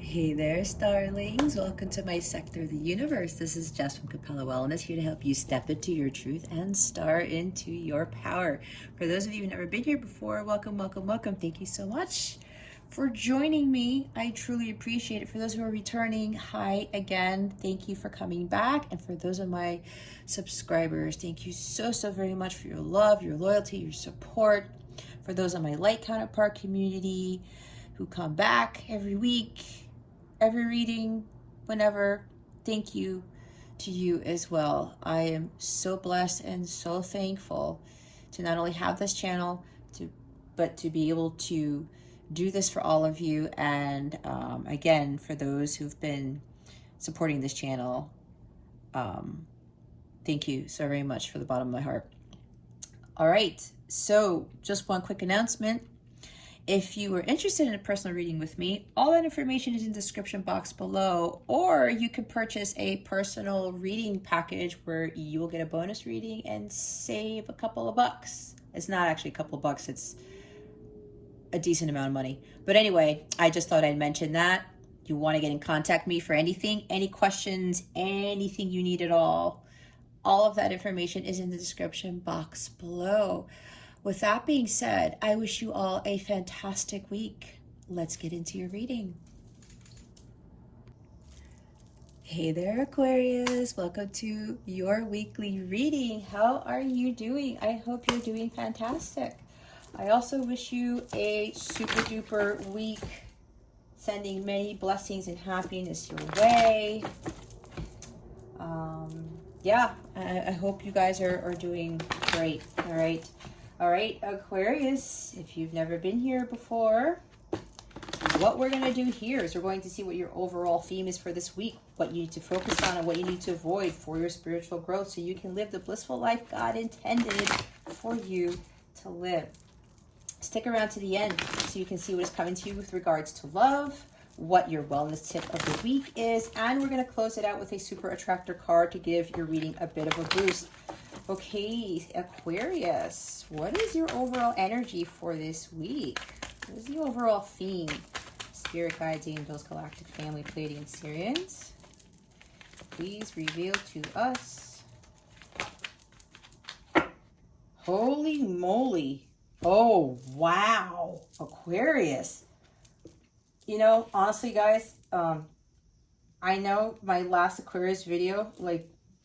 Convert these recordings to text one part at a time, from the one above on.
Hey there, starlings. Welcome to my sector of the universe. This is Jess from Capella Wellness, here to help you step into your truth and star into your power. For those of you who've never been here before, welcome, welcome, welcome. Thank you so much for joining me. I truly appreciate it. For those who are returning, hi again. Thank you for coming back. And for those of my subscribers, thank you so very much for your love, your loyalty, your support. For those of my light counterpart community who come back every week, every reading, whenever, thank you to you as well. I am so blessed and so thankful to not only have this channel, but to be able to do this for all of you. And again, for those who've been supporting this channel, thank you so very much from the bottom of my heart. All right, so just one quick announcement. If you are interested in a personal reading with me, all that information is in the description box below, or you can purchase a personal reading package where you will get a bonus reading and save a couple of bucks. It's not actually a couple of bucks, it's a decent amount of money. But anyway, I just thought I'd mention that. You want to get in contact with me for anything, any questions, anything you need at all of that information is in the description box below. With that being said, I wish you all a fantastic week. Let's get into your reading. Hey there, Aquarius. Welcome to your weekly reading. How are you doing? I hope you're doing fantastic. I also wish you a super duper week. Sending many blessings and happiness your way. Yeah, I hope you guys are doing great. All right, Aquarius, if you've never been here before, what we're going to do here is we're going to see what your overall theme is for this week, what you need to focus on and what you need to avoid for your spiritual growth so you can live the blissful life God intended for you to live. Stick around to the end so you can see what is coming to you with regards to love, what your wellness tip of the week is, and we're going to close it out with a super attractor card to give your reading a bit of a boost. Okay, Aquarius, what is your overall energy for this week? What is the overall theme? Spirit guides, angels, galactic family, Pleiadian Sirians. Please reveal to us. Holy moly. Oh, wow. Aquarius. You know, honestly, guys, I know my last Aquarius video,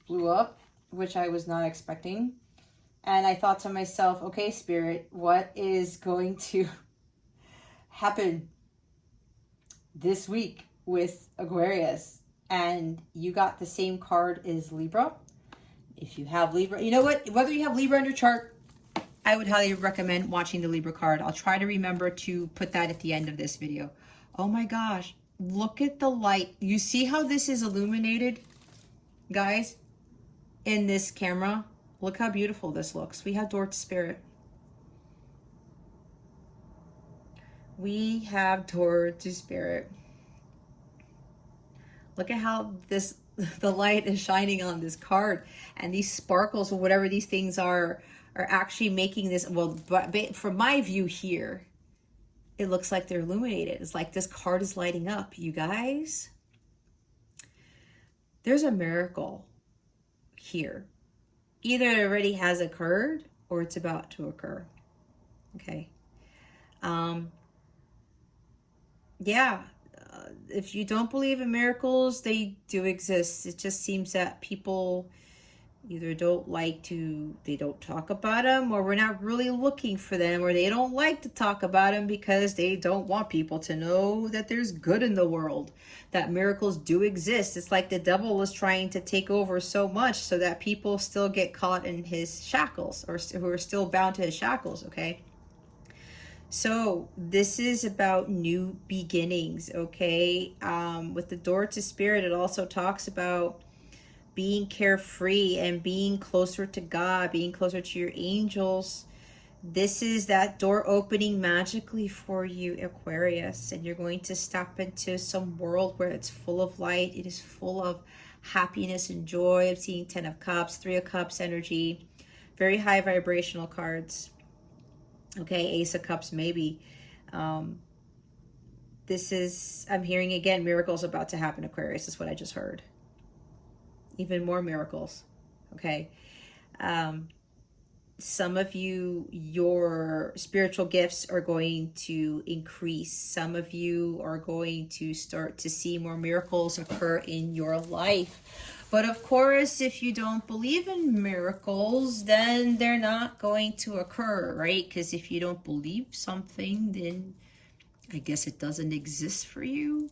blew up, which I was not expecting. And I thought to myself, okay, Spirit, what is going to happen this week with Aquarius? And you got the same card as Libra. If you have Libra, you know what? Whether you have Libra on your chart, I would highly recommend watching the Libra card. I'll try to remember to put that at the end of this video. Oh my gosh, look at the light. You see how this is illuminated, guys? In this camera, look how beautiful this looks. We have Door to Spirit. We have Door to Spirit. Look at how the light is shining on this card, and these sparkles or whatever these things are actually making this, well, but from my view here, it looks like they're illuminated. It's like this card is lighting up, you guys. There's a miracle here. Either it already has occurred or it's about to occur. Okay. Yeah. If you don't believe in miracles, they do exist. It just seems that people either they don't talk about them, or we're not really looking for them, or they don't like to talk about them because they don't want people to know that there's good in the world, that miracles do exist. It's like the devil is trying to take over so much so that people still get caught in his shackles, or who are still bound to his shackles, okay? So this is about new beginnings, okay? With the Door to Spirit, it also talks about being carefree and being closer to God, being closer to your angels. This is that door opening magically for you, Aquarius, and you're going to step into some world where it's full of light. It is full of happiness and joy. I'm seeing 10 of Cups, 3 of Cups energy, very high vibrational cards. Okay, Ace of Cups maybe. I'm hearing again, miracles about to happen, Aquarius, is what I just heard. Even more miracles. Okay. Some of you, your spiritual gifts are going to increase. Some of you are going to start to see more miracles occur in your life. But of course, if you don't believe in miracles, then they're not going to occur, right? Because if you don't believe something, then I guess it doesn't exist for you.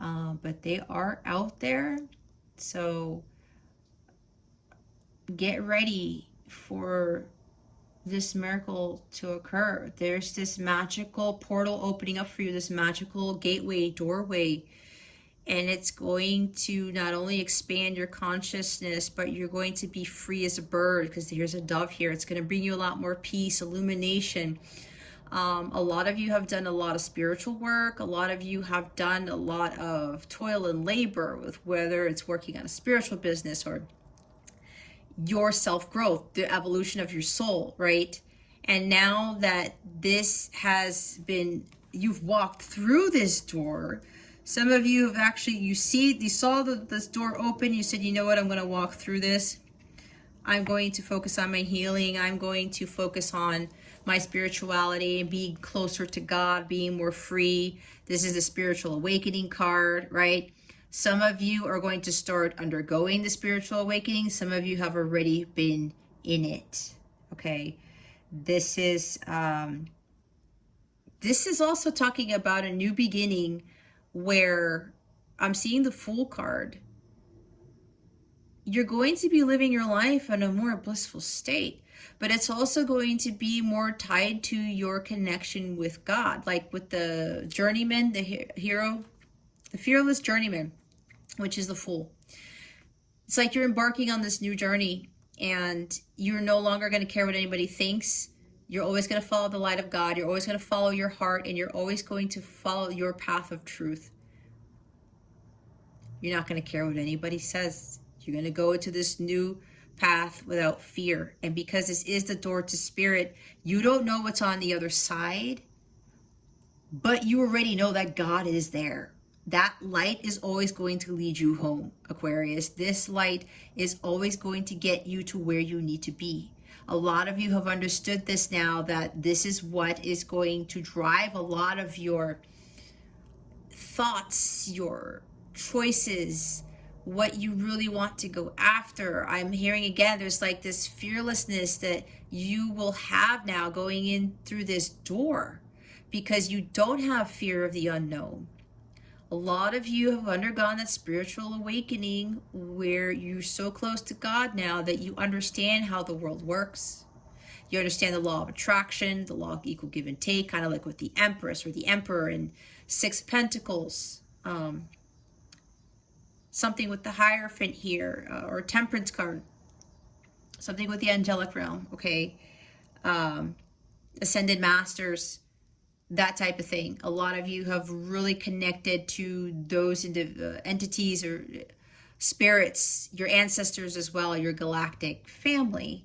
But they are out there. So get ready for this miracle to occur. There's this magical portal opening up for you, this magical gateway, doorway, and it's going to not only expand your consciousness, but you're going to be free as a bird, because there's a dove here. It's going to bring you a lot more peace, illumination. A lot of you have done a lot of spiritual work. A lot of you have done a lot of toil and labor with whether it's working on a spiritual business or your self-growth, the evolution of your soul, right? And now that this has been, you've walked through this door, some of you have actually, you saw this door open, you said, you know what, I'm going to walk through this. I'm going to focus on my healing. I'm going to focus on my spirituality and being closer to God, being more free. This is the spiritual awakening card, right? Some of you are going to start undergoing the spiritual awakening. Some of you have already been in it. Okay. This is also talking about a new beginning, where I'm seeing the Fool card. You're going to be living your life in a more blissful state, but it's also going to be more tied to your connection with God, like with the journeyman, the hero, the fearless journeyman, which is the Fool. It's like you're embarking on this new journey, and you're no longer going to care what anybody thinks. You're always going to follow the light of God. You're always going to follow your heart, and you're always going to follow your path of truth. You're not going to care what anybody says. You're going to go into this new path without fear. And because this is the door to spirit, you don't know what's on the other side, but you already know that God is there. That light is always going to lead you home, Aquarius. This light is always going to get you to where you need to be. A lot of you have understood this now, that this is what is going to drive a lot of your thoughts, your choices, what you really want to go after. I'm hearing again, there's like this fearlessness that you will have now going in through this door, because you don't have fear of the unknown. A lot of you have undergone that spiritual awakening where you're so close to God now that you understand how the world works. You understand the law of attraction, the law of equal give and take, kind of like with the Empress or the Emperor in Six of Pentacles. Something with the Hierophant here, or Temperance card. Something with the angelic realm, okay? Ascended Masters, that type of thing. A lot of you have really connected to those entities or spirits, your ancestors as well, your galactic family.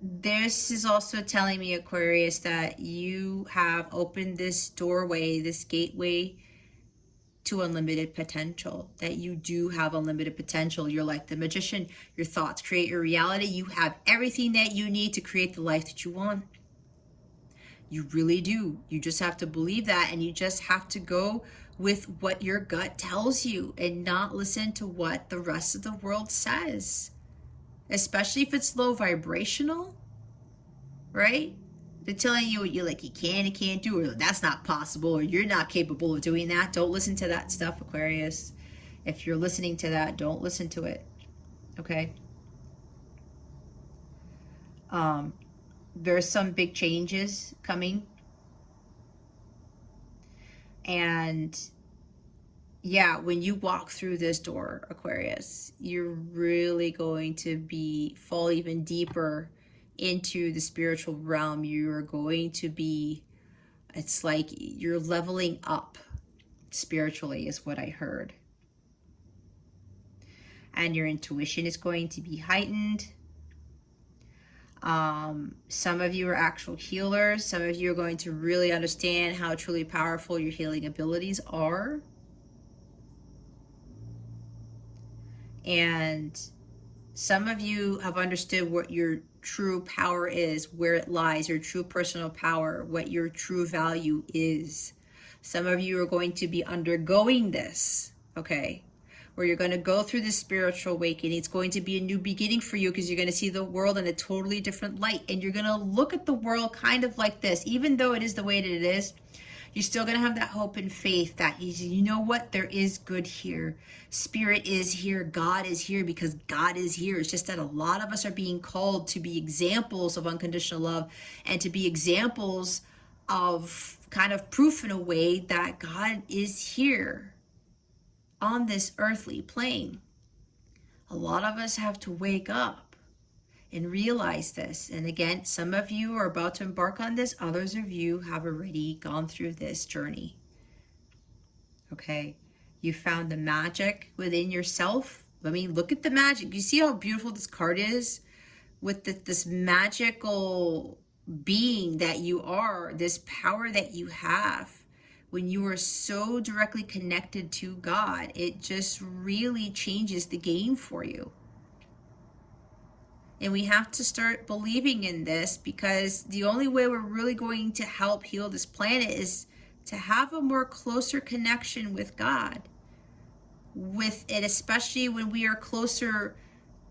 This is also telling me, Aquarius, that you have opened this doorway, this gateway to unlimited potential, that you do have unlimited potential. You're like the magician. Your thoughts create your reality. You have everything that you need to create the life that you want. You really do. You just have to believe that, and you just have to go with what your gut tells you and not listen to what the rest of the world says, especially if it's low vibrational, right? They're telling you what you can and can't do, or that's not possible, or you're not capable of doing that. Don't listen to that stuff, Aquarius. If you're listening to that, don't listen to it. Okay? There's some big changes coming. And yeah, when you walk through this door, Aquarius, you're really going to fall even deeper into the spiritual realm. You're going to be, it's like you're leveling up spiritually, is what I heard. And your intuition is going to be heightened. Some of you are actual healers. Some of you are going to really understand how truly powerful your healing abilities are. And some of you have understood what your true power is, where it lies, your true personal power, what your true value is. Some of you are going to be undergoing this, okay? Where you're going to go through this spiritual awakening. It's going to be a new beginning for you because you're going to see the world in a totally different light. And you're going to look at the world kind of like this. Even though it is the way that it is, you're still going to have that hope and faith that you know what, there is good here. Spirit is here. God is here because God is here. It's just that a lot of us are being called to be examples of unconditional love and to be examples of kind of proof in a way that God is here on this earthly plane. A lot of us have to wake up and realize this. And again, some of you are about to embark on this. Others of you have already gone through this journey. Okay. You found the magic within yourself. I mean, look at the magic. You see how beautiful this card is with this magical being that you are, this power that you have. When you are so directly connected to God, it just really changes the game for you. And we have to start believing in this, because the only way we're really going to help heal this planet is to have a more closer connection with God. With it, especially when we are closer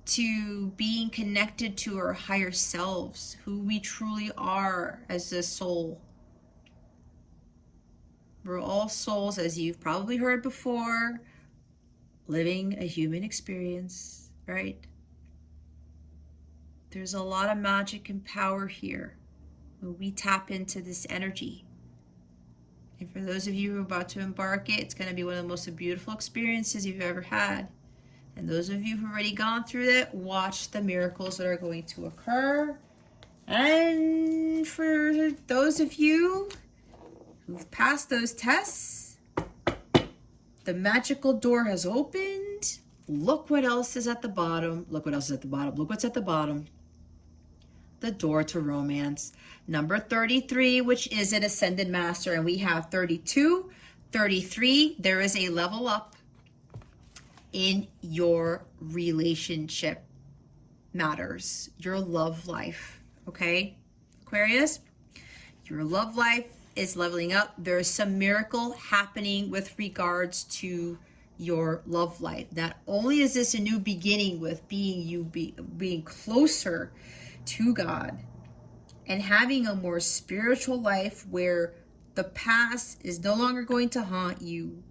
to being connected to our higher selves, who we truly are as a soul. We're all souls, as you've probably heard before, living a human experience, right? There's a lot of magic and power here when we tap into this energy. And for those of you who are about to embark it's going to be one of the most beautiful experiences you've ever had. And those of you who've already gone through that, watch the miracles that are going to occur. And for those of you who've passed those tests, the magical door has opened. Look what else is at the bottom. Look what else is at the bottom. Look what's at the bottom. The door to romance. Number 33, which is an ascended master. And we have 32, 33. There is a level up in your relationship matters. Your love life. Okay, Aquarius? Your love life is leveling up. There's some miracle happening with regards to your love life. Not only is this a new beginning with being closer to God and having a more spiritual life where the past is no longer going to haunt you.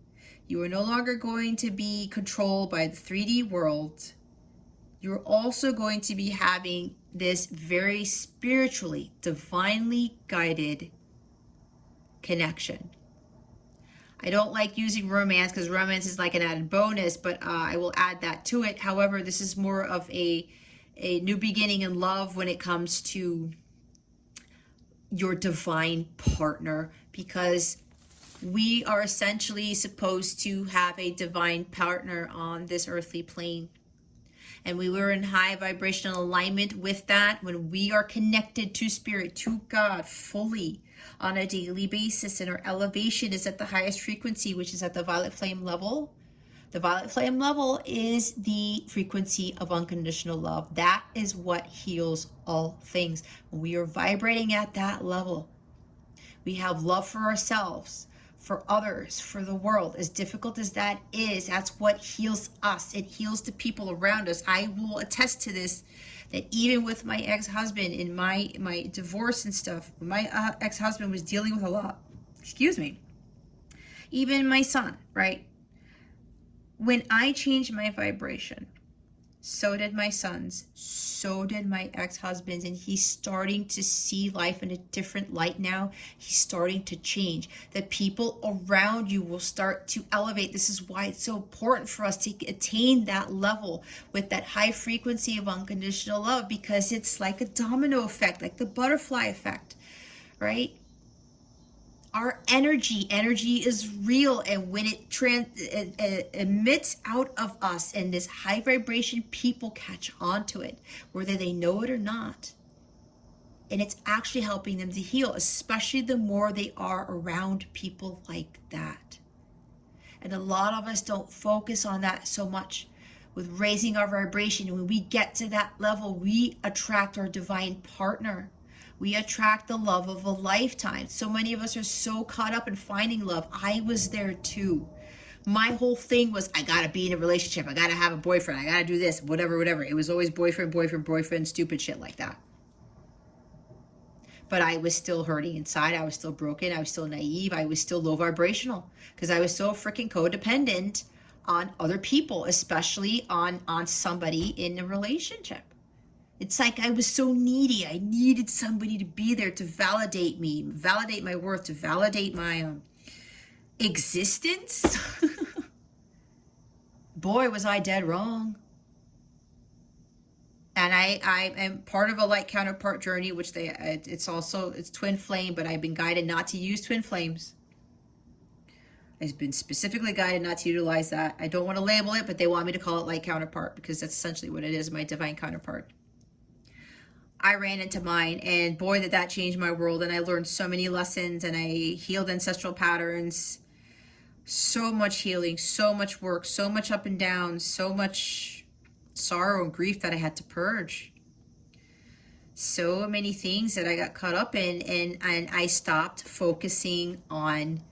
You are no longer going to be controlled by the 3D world. You're also going to be having this very spiritually, divinely guided connection. I don't like using romance because romance is like an added bonus, but I will add that to it. However, this is more of a new beginning in love when it comes to your divine partner, because we are essentially supposed to have a divine partner on this earthly plane. And we were in high vibrational alignment with that when we are connected to spirit, to God fully on a daily basis. And our elevation is at the highest frequency, which is at the violet flame level. The violet flame level is the frequency of unconditional love. That is what heals all things. When we are vibrating at that level, we have love for ourselves, for others, for the world. As difficult as that is, that's what heals us. It heals the people around us. I will attest to this, that even with my ex-husband in my divorce and stuff, my ex-husband was dealing with a lot. Even my son, right? When I changed my vibration, so did my sons, so did my ex-husband's, and he's starting to see life in a different light now. He's starting to change. The people around you will start to elevate. This is why it's so important for us to attain that level with that high frequency of unconditional love, because it's like a domino effect, like the butterfly effect, right? Our energy is real, and when it emits out of us in this high vibration, people catch on to it, whether they know it or not. And it's actually helping them to heal, especially the more they are around people like that. And a lot of us don't focus on that so much with raising our vibration. And when we get to that level, we attract our divine partner. We attract the love of a lifetime. So many of us are so caught up in finding love. I was there too. My whole thing was, I gotta be in a relationship. I gotta have a boyfriend. I gotta do this, whatever, whatever. It was always boyfriend, boyfriend, boyfriend, stupid shit like that. But I was still hurting inside. I was still broken. I was still naive. I was still low vibrational because I was so freaking codependent on other people, especially on somebody in a relationship. It's like I was so needy. I needed somebody to be there to validate me, validate my worth, to validate my existence. Boy, was I dead wrong. And I am part of a light counterpart journey, which it's twin flame, but I've been guided not to use twin flames. I've been specifically guided not to utilize that. I don't want to label it, but they want me to call it light counterpart because that's essentially what it is, my divine counterpart. I ran into mine, and boy, did that change my world. And I learned so many lessons, and I healed ancestral patterns. So much healing, so much work, so much up and down, so much sorrow and grief that I had to purge. So many things that I got caught up in, and I stopped focusing on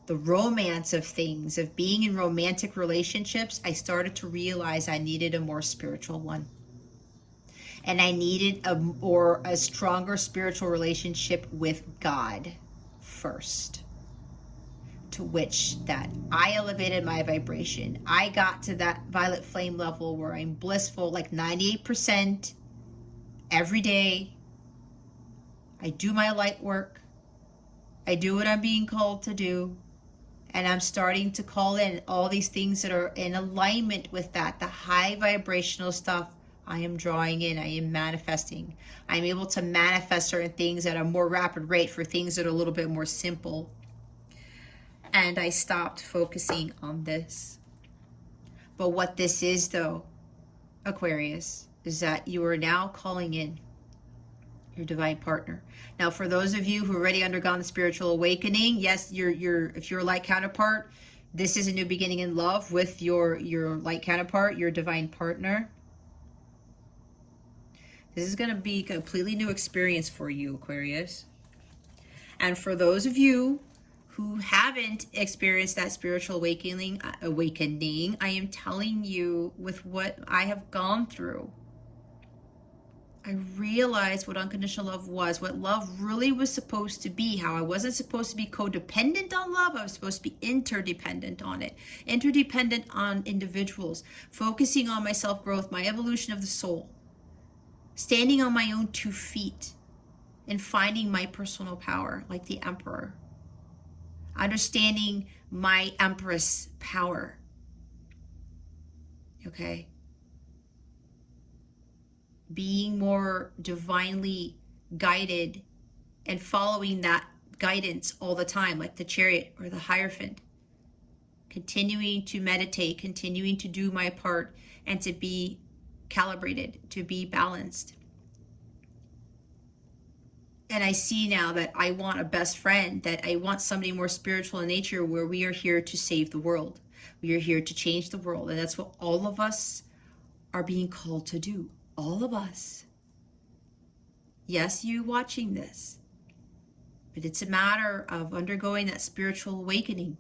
the romance of things, of being in romantic relationships. I started to realize I needed a more spiritual one. And I needed a stronger spiritual relationship with God first. To which that I elevated my vibration. I got to that violet flame level where I'm blissful, like 98% every day. I do my light work. I do what I'm being called to do. And I'm starting to call in all these things that are in alignment with that, the high vibrational stuff. I am drawing in, I am manifesting. I'm able to manifest certain things at a more rapid rate for things that are a little bit more simple. And I stopped focusing on this. But what this is, though, Aquarius, is that you are now calling in your divine partner. Now, for those of you who have already undergone the spiritual awakening, yes, if you're a light counterpart, this is a new beginning in love with your light counterpart, your divine partner. This is going to be a completely new experience for you, Aquarius. And for those of you who haven't experienced that spiritual awakening, I am telling you, with what I have gone through, I realized what unconditional love was, what love really was supposed to be, how I wasn't supposed to be codependent on love. I was supposed to be interdependent on it, interdependent on individuals, focusing on my self-growth, my evolution of the soul, standing on my own 2 feet and finding my personal power like the emperor, understanding my empress power. Okay? Being more divinely guided and following that guidance all the time, like the chariot or the Hierophant. Continuing to meditate, continuing to do my part, and to be calibrated, to be balanced. And I see now that I want a best friend, that I want somebody more spiritual in nature, where we are here to save the world. We are here to change the world. And that's what all of us are being called to do. All of us. Yes, you watching this. But it's a matter of undergoing that spiritual awakening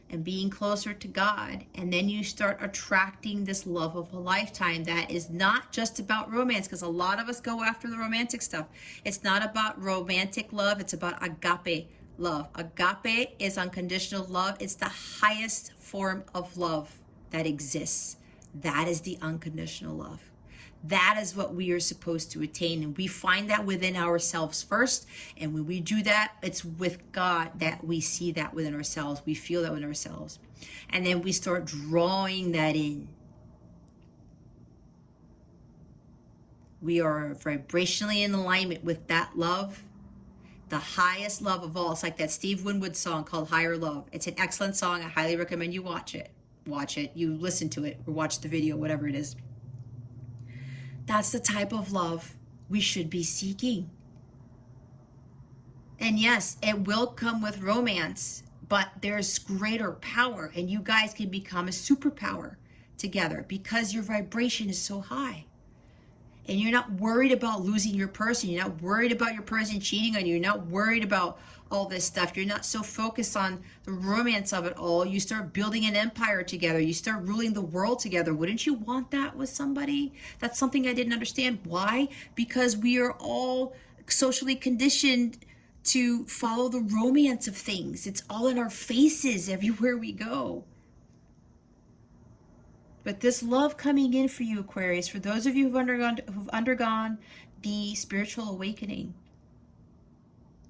and being closer to God. And then you start attracting this love of a lifetime that is not just about romance, because a lot of us go after the romantic stuff. It's not about romantic love. It's about agape love. Agape is unconditional love. It's the highest form of love that exists. That is the unconditional love. That is what we are supposed to attain. And we find that within ourselves first. And when we do that, it's with God that we see that within ourselves. We feel that within ourselves. And then we start drawing that in. We are vibrationally in alignment with that love, the highest love of all. It's like that Steve Winwood song called Higher Love. It's an excellent song. I highly recommend you watch it. Watch it. You listen to it or watch the video, whatever it is. That's the type of love we should be seeking. And yes, it will come with romance, but there's greater power, and you guys can become a superpower together because your vibration is so high. And you're not worried about losing your person. You're not worried about your person cheating on you. You're not worried about all this stuff. You're not so focused on the romance of it all. You start building an empire together. You start ruling the world together. Wouldn't you want that with somebody? That's something I didn't understand. Why? Because we are all socially conditioned to follow the romance of things. It's all in our faces everywhere we go. But this love coming in for you, Aquarius, for those of you who've undergone the spiritual awakening,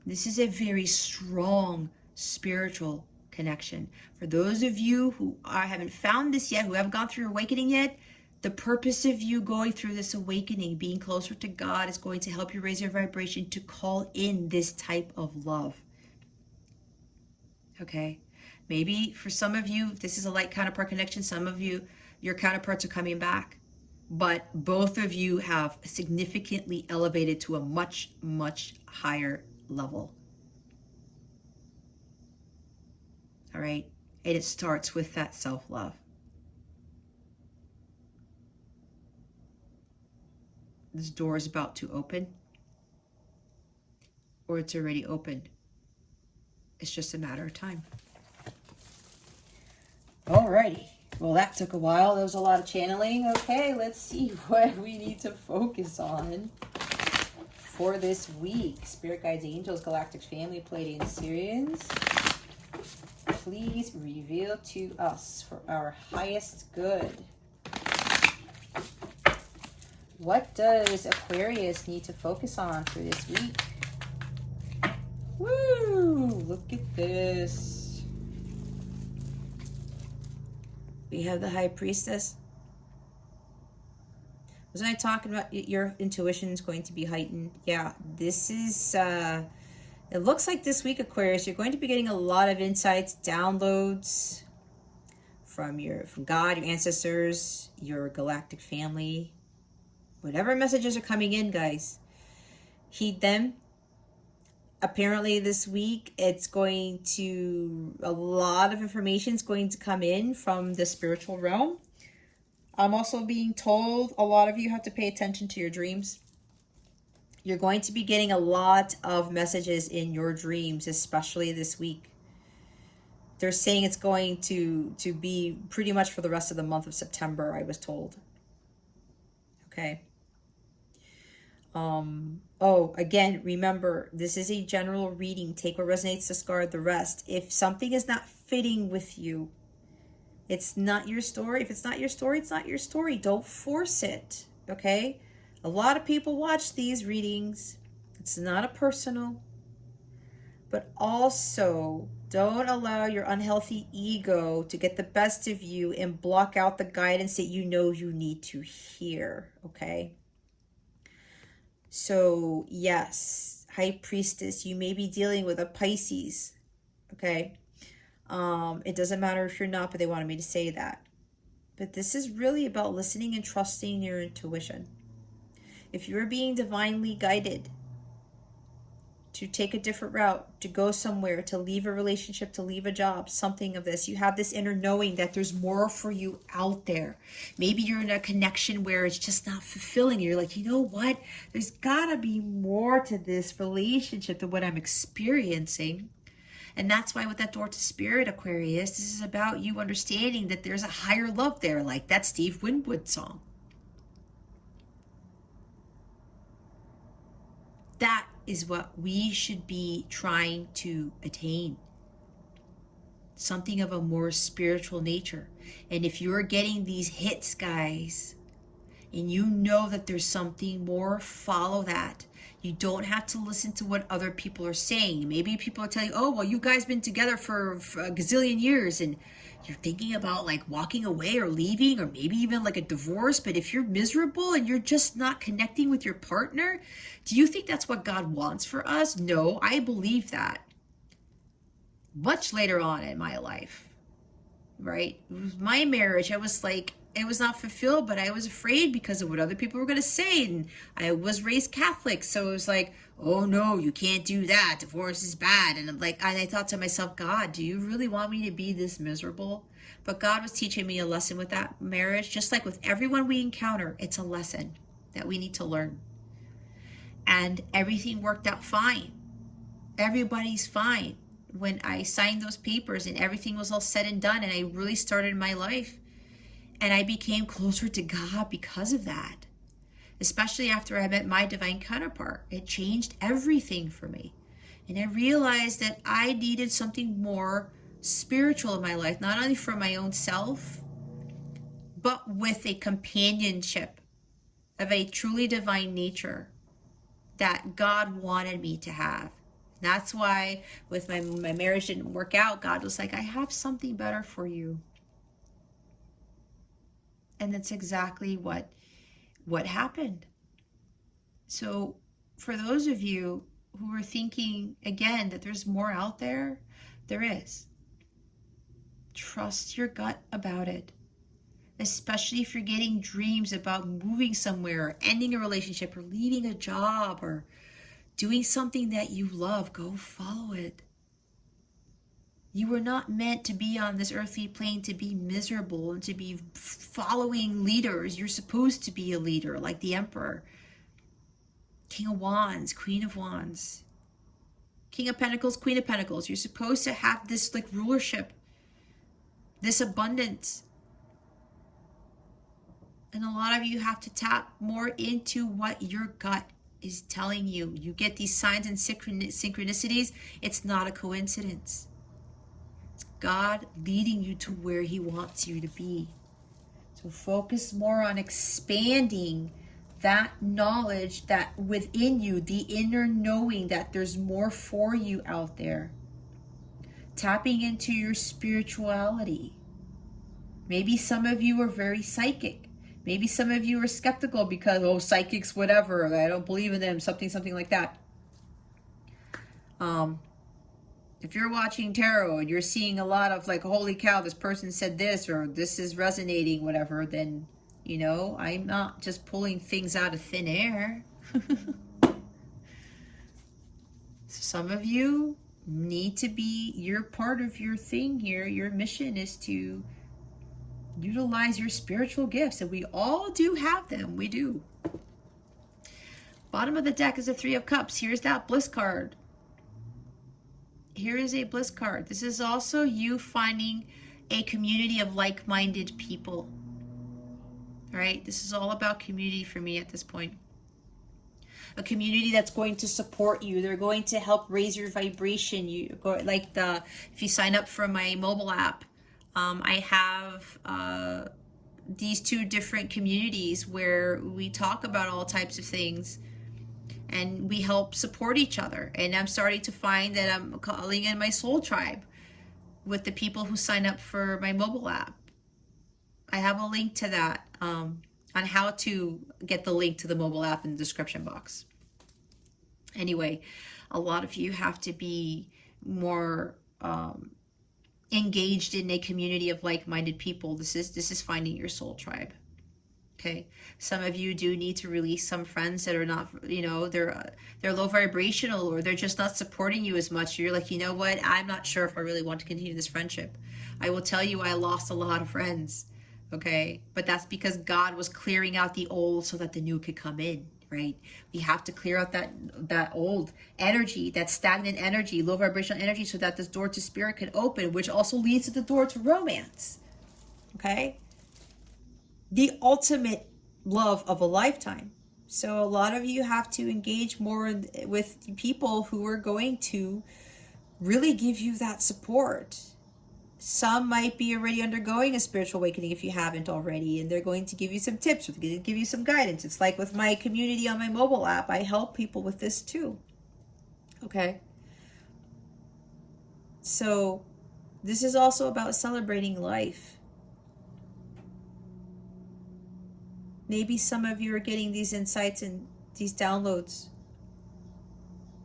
this is a very strong spiritual connection. For those of you who haven't found this yet, who haven't gone through awakening yet, the purpose of you going through this awakening, being closer to God, is going to help you raise your vibration to call in this type of love. Okay? Maybe for some of you, if this is a light counterpart connection, some of you, your counterparts are coming back. But both of you have significantly elevated to a much, much higher level. All right? And it starts with that self-love. This door is about to open, or it's already opened. It's just a matter of time. Alrighty. Well, that took a while. There was a lot of channeling. Okay, let's see what we need to focus on for this week. Spirit guides, angels, galactic family, Pleiadian Syrians. Please reveal to us for our highest good. What does Aquarius need to focus on for this week? Woo! Look at this. We have the High Priestess. Wasn't I talking about your intuition is going to be heightened? Yeah, this is, it looks like this week, Aquarius, you're going to be getting a lot of insights, downloads from God, your ancestors, your galactic family. Whatever messages are coming in, guys, heed them. Apparently this week, it's going to, a lot of information is going to come in from the spiritual realm. I'm also being told a lot of you have to pay attention to your dreams. You're going to be getting a lot of messages in your dreams, especially this week. They're saying it's going to be pretty much for the rest of the month of September, I was told. Okay. Oh, again, remember, this is a general reading. Take what resonates, discard the rest. If something is not fitting with you, it's not your story. If it's not your story, it's not your story. Don't force it, okay? A lot of people watch these readings. It's not a personal. But also, don't allow your unhealthy ego to get the best of you and block out the guidance that you know you need to hear, okay? So, yes, High Priestess, you may be dealing with a Pisces, okay? It doesn't matter if you're not, but they wanted me to say that. But this is really about listening and trusting your intuition. If you're being divinely guided to take a different route, to go somewhere, to leave a relationship, to leave a job, something of this, you have this inner knowing that there's more for you out there. Maybe you're in a connection where it's just not fulfilling. You're like, you know what? There's gotta be more to this relationship than what I'm experiencing. And that's why with that door to spirit, Aquarius, this is about you understanding that there's a higher love there, like that Steve Winwood song. That is what we should be trying to attain. Something of a more spiritual nature. And if you're getting these hits, guys, and you know that there's something more, follow that. You don't have to listen to what other people are saying. Maybe people are telling you, oh, well, you guys been together for a gazillion years and you're thinking about like walking away or leaving or maybe even like a divorce. But if you're miserable and you're just not connecting with your partner, do you think that's what God wants for us? No, I believe that. Much later on in my life. right? It was my marriage. I was like, it was not fulfilled, but I was afraid because of what other people were going to say. And I was raised Catholic. So it was like, oh no, you can't do that. Divorce is bad. And I'm like, and I thought to myself, God, do you really want me to be this miserable? But God was teaching me a lesson with that marriage. Just like with everyone we encounter, it's a lesson that we need to learn. And everything worked out fine. Everybody's fine. When I signed those papers and everything was all said and done, and I really started my life, and I became closer to God because of that. Especially after I met my divine counterpart. It changed everything for me. And I realized that I needed something more spiritual in my life, not only for my own self, but with a companionship of a truly divine nature that God wanted me to have. That's why with my marriage didn't work out, God was like, I have something better for you. And that's exactly what happened. So for those of you who are thinking again that there's more out there, there is. Trust your gut about it. Especially if you're getting dreams about moving somewhere, or ending a relationship, or leaving a job, or doing something that you love, go follow it. You were not meant to be on this earthly plane to be miserable and to be following leaders. You're supposed to be a leader, like the Emperor, King of Wands, Queen of Wands, King of Pentacles, Queen of Pentacles. You're supposed to have this like rulership, this abundance. And a lot of you have to tap more into what your gut is telling you. You get these signs and synchronicities. It's not a coincidence. It's God leading you to where He wants you to be. So focus more on expanding that knowledge that within you, the inner knowing that there's more for you out there. Tapping into your spirituality. Maybe some of you are very psychic. Maybe some of you are skeptical because, oh, psychics, whatever, I don't believe in them, something like that. If you're watching tarot and you're seeing a lot of like, holy cow, this person said this, or this is resonating, whatever, then, you know, I'm not just pulling things out of thin air. So some of you need to be, you're part of your thing here. Your mission is to utilize your spiritual gifts, and we all do have them. We do. Bottom of the deck is a Three of Cups. Here's that Bliss card. Here is a Bliss card. This is also you finding a community of like-minded people. All right? This is all about community for me at this point. A community that's going to support you. They're going to help raise your vibration. You go like if you sign up for my mobile app, I have these two different communities where we talk about all types of things and we help support each other. And I'm starting to find that I'm calling in my soul tribe with the people who sign up for my mobile app. I have a link to that on how to get the link to the mobile app in the description box. Anyway, a lot of you have to be more engaged in a community of like-minded people. This is finding your soul tribe. Okay, some of you do need to release some friends that are not, you know, they're low vibrational, or they're just not supporting you as much. You're like, you know what, I'm not sure if I really want to continue this friendship. I will tell you, I lost a lot of friends. Okay, but that's because God was clearing out the old so that the new could come in. Right? We have to clear out that old energy, that stagnant energy, low vibrational energy, so that this door to spirit can open, which also leads to the door to romance. Okay? The ultimate love of a lifetime. So a lot of you have to engage more with people who are going to really give you that support. Some might be already undergoing a spiritual awakening if you haven't already, and they're going to give you some tips, or they're going to give you some guidance. It's like with my community on my mobile app, I help people with this too. Okay? So this is also about celebrating life. Maybe some of you are getting these insights and these downloads.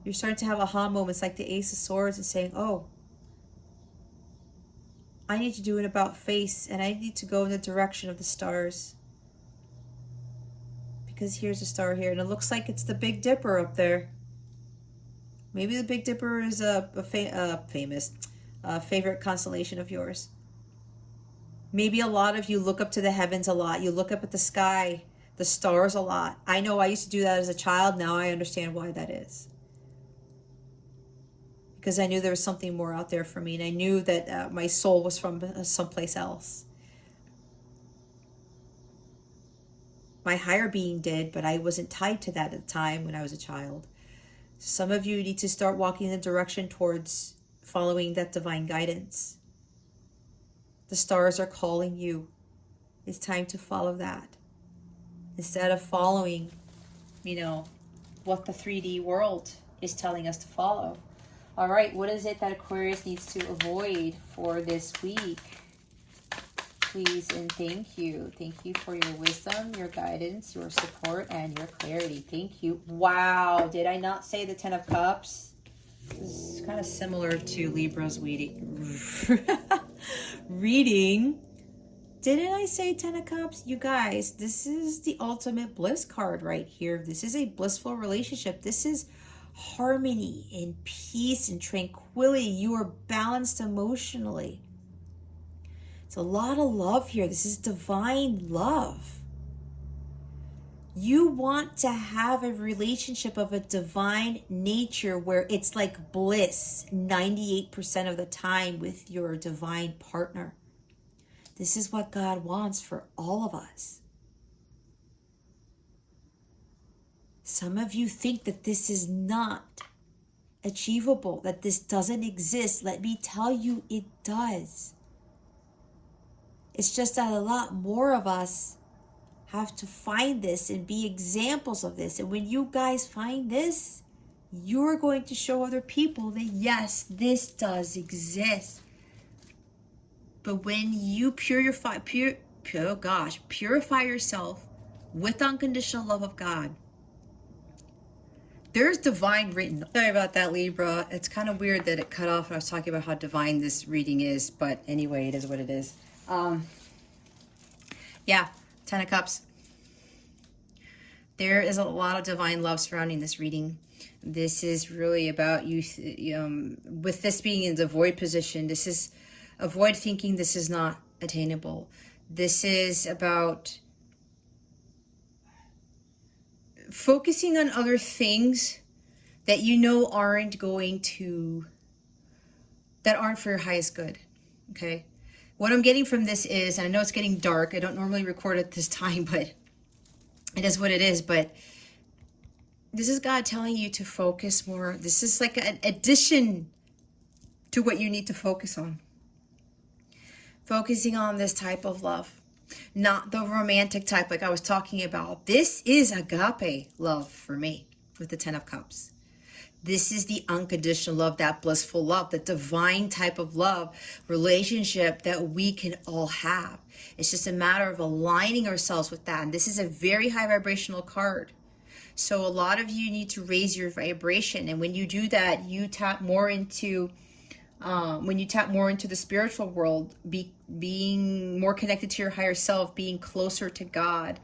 You're starting to have aha moments like the Ace of Swords and saying, oh, I need to do an about face, and I need to go in the direction of the stars. Because here's a star here, and it looks like it's the Big Dipper up there. Maybe the Big Dipper is a favorite constellation of yours. Maybe a lot of you look up to the heavens a lot. You look up at the sky, the stars a lot. I know I used to do that as a child. Now I understand why that is. Because I knew there was something more out there for me, and I knew that my soul was from someplace else. My higher being did, but I wasn't tied to that at the time when I was a child. Some of you need to start walking in the direction towards following that divine guidance. The stars are calling you. It's time to follow that. Instead of following, what the 3D world is telling us to follow. All right, what is it that Aquarius needs to avoid for this week? Please and thank you. Thank you for your wisdom, your guidance, your support, and your clarity. Thank you. Wow, did I not say the 10 of Cups? This is kind of similar to Libra's reading. Didn't I say 10 of Cups? You guys, this is the ultimate bliss card right here. This is a blissful relationship. This is harmony and peace and tranquility. You are balanced emotionally. It's a lot of love here. This is divine love. You want to have a relationship of a divine nature where it's like bliss 98% of the time with your divine partner. This is what God wants for all of us. Some of you think that this is not achievable, that this doesn't exist. Let me tell you, it does. It's just that a lot more of us have to find this and be examples of this. And when you guys find this, you're going to show other people that yes, this does exist. But when you purify yourself with unconditional love of God, there's divine written. Sorry about that, Libra. It's kind of weird that it cut off when I was talking about how divine this reading is. But anyway, it is what it is. Yeah, 10 of Cups. There is a lot of divine love surrounding this reading. This is really about you, with this being in the void position, this is avoid thinking this is not attainable. This is about focusing on other things that aren't for your highest good, okay? What I'm getting from this is, and I know it's getting dark, I don't normally record at this time, but it is what it is, but this is God telling you to focus more. This is like an addition to what you need to focus on. Focusing on this type of love, not the romantic type like I was talking about. This is agape love for me with the 10 of Cups. This is the unconditional love, that blissful love, the divine type of love relationship that we can all have. It's just a matter of aligning ourselves with that. And this is a very high vibrational card. So a lot of you need to raise your vibration. And when you do that, you tap more into, the spiritual world, being more connected to your higher self, being closer to God,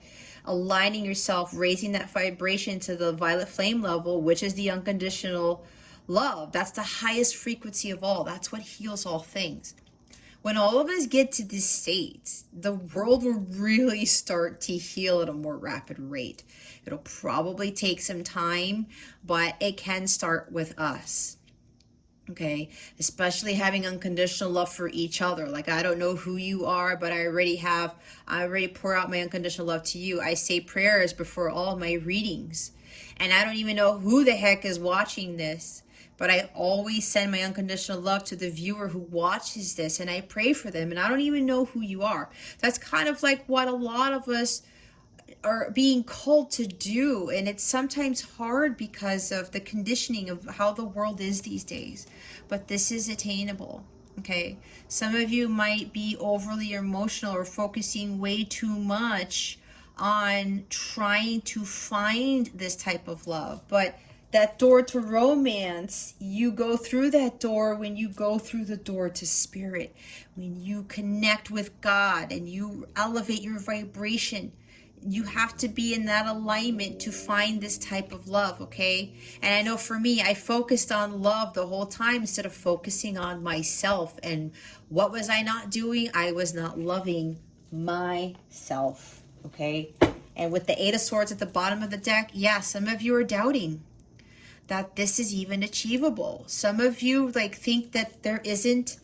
aligning yourself, raising that vibration to the violet flame level, which is the unconditional love. That's the highest frequency of all. That's what heals all things. When all of us get to this state, the world will really start to heal at a more rapid rate. It'll probably take some time, but it can start with us. Okay, especially having unconditional love for each other. Like, I don't know who you are, but I already pour out my unconditional love to you. I say prayers before all my readings, and I don't even know who the heck is watching this, but I always send my unconditional love to the viewer who watches this, and I pray for them, and I don't even know who you are. That's kind of like what a lot of us are being called to do, and it's sometimes hard because of the conditioning of how the world is these days, but this is attainable. Okay, some of you might be overly emotional or focusing way too much on trying to find this type of love, but That door to romance, you go through that door when you go through the door to spirit, when you connect with God and you elevate your vibration. You have to be in that alignment to find this type of love, okay? And I know for me, I focused on love the whole time instead of focusing on myself. And what was I not doing? I was not loving myself, okay? And with the Eight of Swords at the bottom of the deck, yeah, some of you are doubting that this is even achievable. Some of you think that there isn't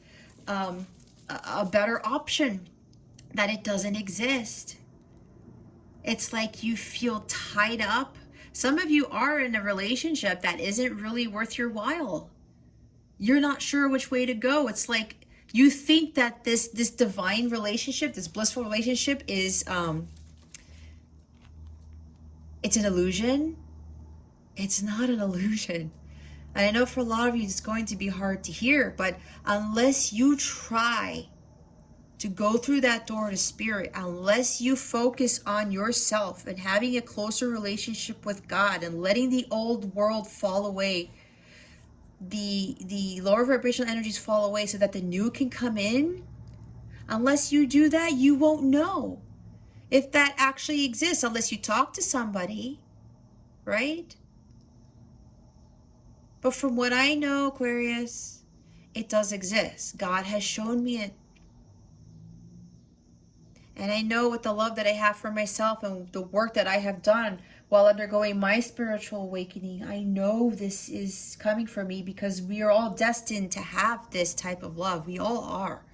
a better option, that it doesn't exist. It's like you feel tied up. Some of you are in a relationship that isn't really worth your while. You're not sure which way to go. It's like you think that this divine relationship, this blissful relationship is it's an illusion. It's not an illusion. And I know for a lot of you it's going to be hard to hear, but unless you try to go through that door to spirit, unless you focus on yourself and having a closer relationship with God and letting the old world fall away, the lower vibrational energies fall away so that the new can come in, unless you do that, you won't know if that actually exists unless you talk to somebody, right? But from what I know, Aquarius, it does exist. God has shown me it. And I know with the love that I have for myself and the work that I have done while undergoing my spiritual awakening, I know this is coming for me because we are all destined to have this type of love. We all are.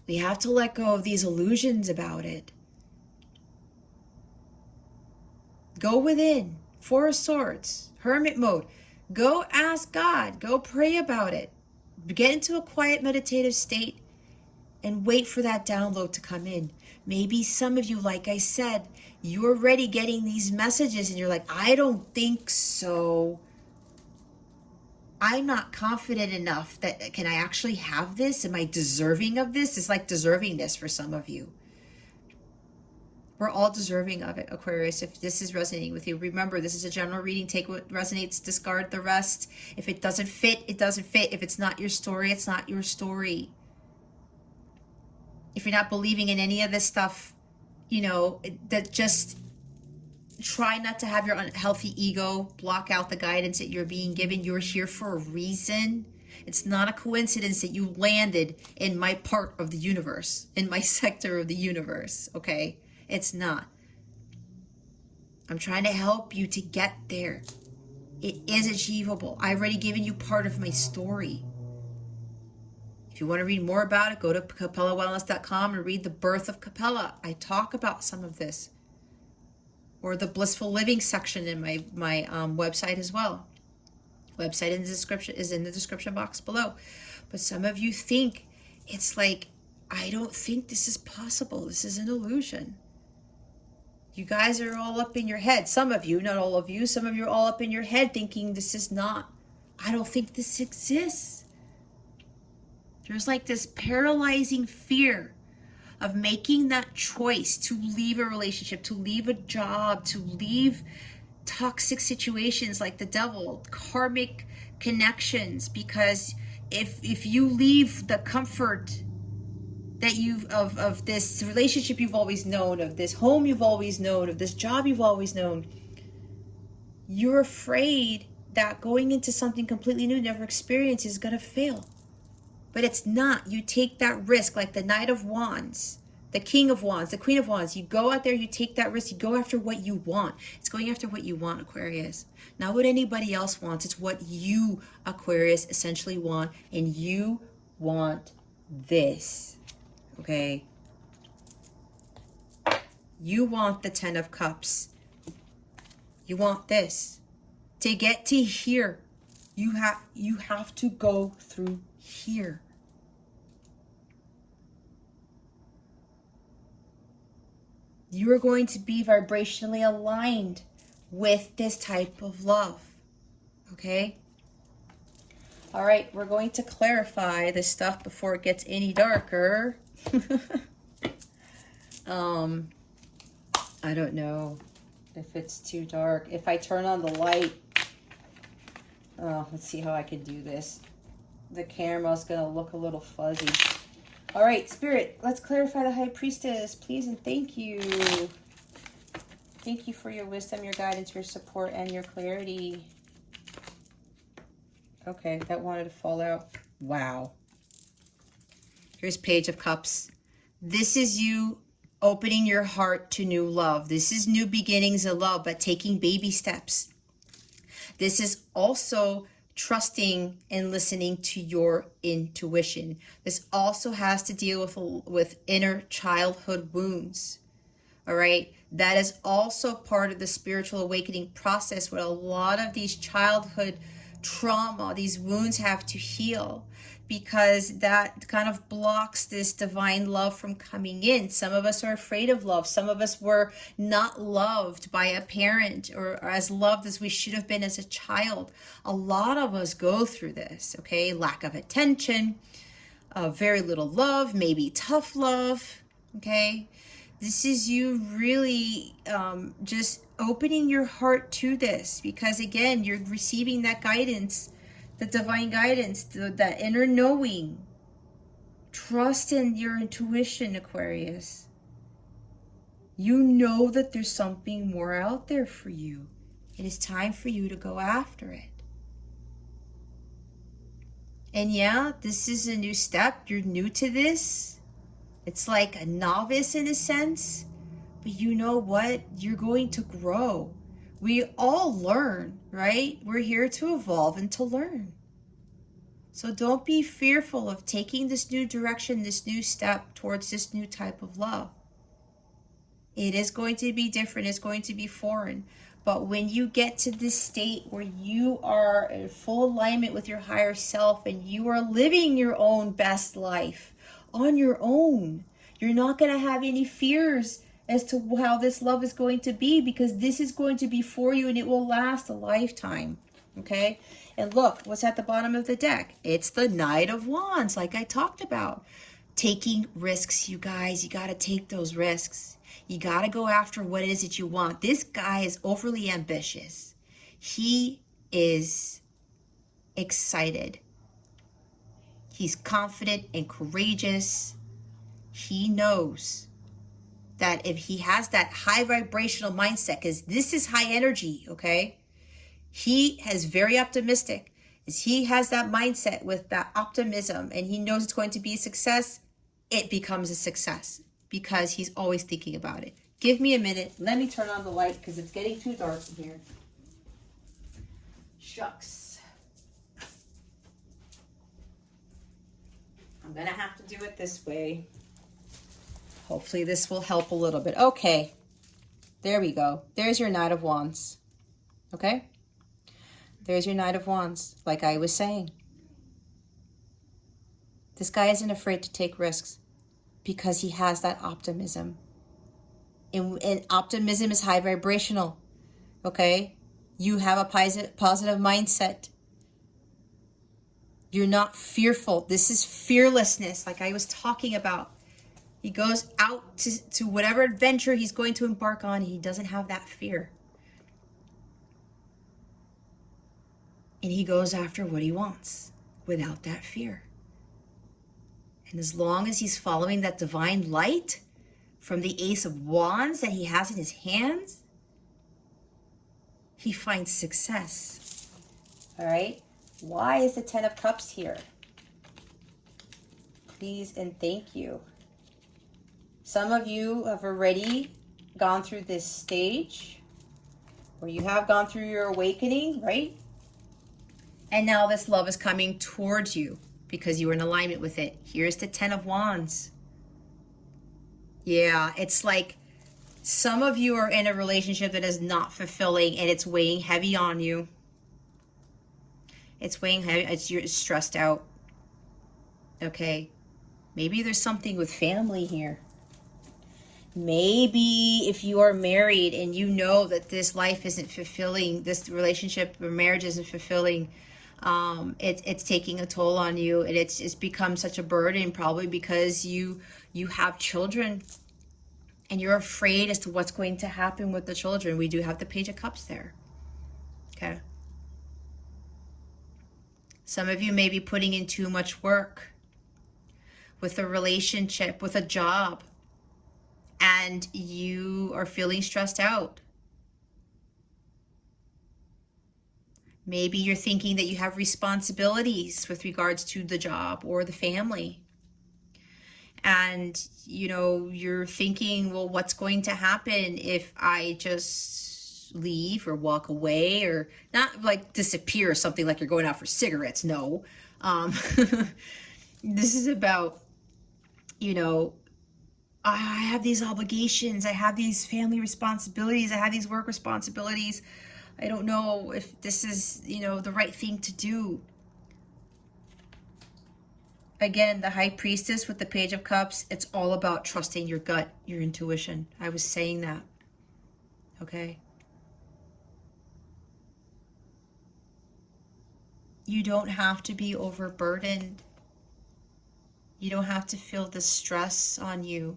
We have to let go of these illusions about it. Go within, Four of Swords, hermit mode. Go ask God, go pray about it. Get into a quiet meditative state and wait for that download to come in. Maybe some of you, like I said, you're already getting these messages and you're like, I don't think so. I'm not confident enough that, can I actually have this? Am I deserving of this? It's like deserving this for some of you. We're all deserving of it, Aquarius, if this is resonating with you. Remember, this is a general reading. Take what resonates, discard the rest. If it doesn't fit, it doesn't fit. If it's not your story, it's not your story. If you're not believing in any of this stuff, that just try not to have your unhealthy ego block out the guidance that you're being given. You're here for a reason. It's not a coincidence that you landed in my part of the universe, in my sector of the universe, okay? It's not. I'm trying to help you to get there. It is achievable. I've already given you part of my story. If you want to read more about it, go to capellawellness.com and read The Birth of Capella. I talk about some of this. Or the Blissful Living section in my website as well. Website in the description is in the description box below. But some of you think it's like, I don't think this is possible. This is an illusion. You guys are all up in your head. Some of you, not all of you, some of you are all up in your head thinking this is not, I don't think this exists. There's like this paralyzing fear of making that choice to leave a relationship, to leave a job, to leave toxic situations like the devil, karmic connections, because if you leave the comfort that of this relationship you've always known, of this home you've always known, of this job you've always known, you're afraid that going into something completely new, never experienced, is going to fail. But it's not. You take that risk like the Knight of Wands, the King of Wands, the Queen of Wands. You go out there, you take that risk, you go after what you want. It's going after what you want, Aquarius. Not what anybody else wants. It's what you, Aquarius, essentially want. And you want this. Okay? You want the Ten of Cups. You want this. To get to here, you have to go through here. You are going to be vibrationally aligned with this type of love. Okay? All right, we're going to clarify this stuff before it gets any darker. I don't know if it's too dark. If I turn on the light, Oh, let's see how I can do this. The camera's gonna look a little fuzzy. All right, Spirit, let's clarify the High Priestess, please and thank you. Thank you for your wisdom, your guidance, your support, and your clarity. Okay, that wanted to fall out. Wow. Here's Page of Cups. This is you opening your heart to new love. This is new beginnings of love, but taking baby steps. This is also trusting and listening to your intuition. This also has to deal with inner childhood wounds. All right. That is also part of the spiritual awakening process where a lot of these childhood trauma, these wounds have to heal, because that kind of blocks this divine love from coming in. Some of us are afraid of love. Some of us were not loved by a parent or as loved as we should have been as a child. A lot of us go through this, okay? Lack of attention, very little love, maybe tough love, okay? This is you really just opening your heart to this, because again, you're receiving that guidance, the divine guidance, that inner knowing. Trust in your intuition, Aquarius. You know that there's something more out there for you. It is time for you to go after it. And yeah, this is a new step. You're new to this. It's like a novice in a sense, but you know what? You're going to grow. We all learn, right? We're here to evolve and to learn. So don't be fearful of taking this new direction, this new step towards this new type of love. It is going to be different. It's going to be foreign. But when you get to this state where you are in full alignment with your higher self and you are living your own best life on your own, you're not going to have any fears as to how this love is going to be, because this is going to be for you and it will last a lifetime. Okay? And look, what's at the bottom of the deck? It's the Knight of Wands, like I talked about. Taking risks, you guys. You got to take those risks. You got to go after what it is that you want. This guy is overly ambitious. He is excited. He's confident and courageous. He knows that if he has that high vibrational mindset, because this is high energy, okay? He is very optimistic. As he has that mindset with that optimism and he knows it's going to be a success, it becomes a success because he's always thinking about it. Give me a minute. Let me turn on the light because it's getting too dark in here. Shucks. I'm going to have to do it this way. Hopefully this will help a little bit. Okay. There we go. There's your Knight of Wands. Okay? There's your Knight of Wands, like I was saying. This guy isn't afraid to take risks because he has that optimism. And optimism is high vibrational, okay? You have a positive mindset. You're not fearful. This is fearlessness, like I was talking about. He goes out to whatever adventure he's going to embark on. He doesn't have that fear. And he goes after what he wants without that fear. And as long as he's following that divine light from the Ace of Wands that he has in his hands, he finds success. All right? Why is the Ten of Cups here? Please and thank you. Some of you have already gone through this stage, or you have gone through your awakening, right? And now this love is coming towards you because you were in alignment with it. Here's the Ten of Wands. Yeah, it's like some of you are in a relationship that is not fulfilling and it's weighing heavy on you. It's weighing heavy. You're stressed out. Okay. Maybe there's something with family here. Maybe if you are married and you know that this life isn't fulfilling, this relationship or marriage isn't fulfilling, it's taking a toll on you, and it's become such a burden, probably because you have children and you're afraid as to what's going to happen with the children. We do have the Page of Cups there. Okay. Some of you may be putting in too much work with a relationship, with a job, and you are feeling stressed out. Maybe you're thinking that you have responsibilities with regards to the job or the family. And, you're thinking, well, what's going to happen if I just leave or walk away, or not like disappear or something like you're going out for cigarettes. No. This is about, I have these obligations, I have these family responsibilities, I have these work responsibilities. I don't know if this is, the right thing to do. Again, the High Priestess with the Page of Cups, it's all about trusting your gut, your intuition. I was saying that. Okay? You don't have to be overburdened. You don't have to feel the stress on you.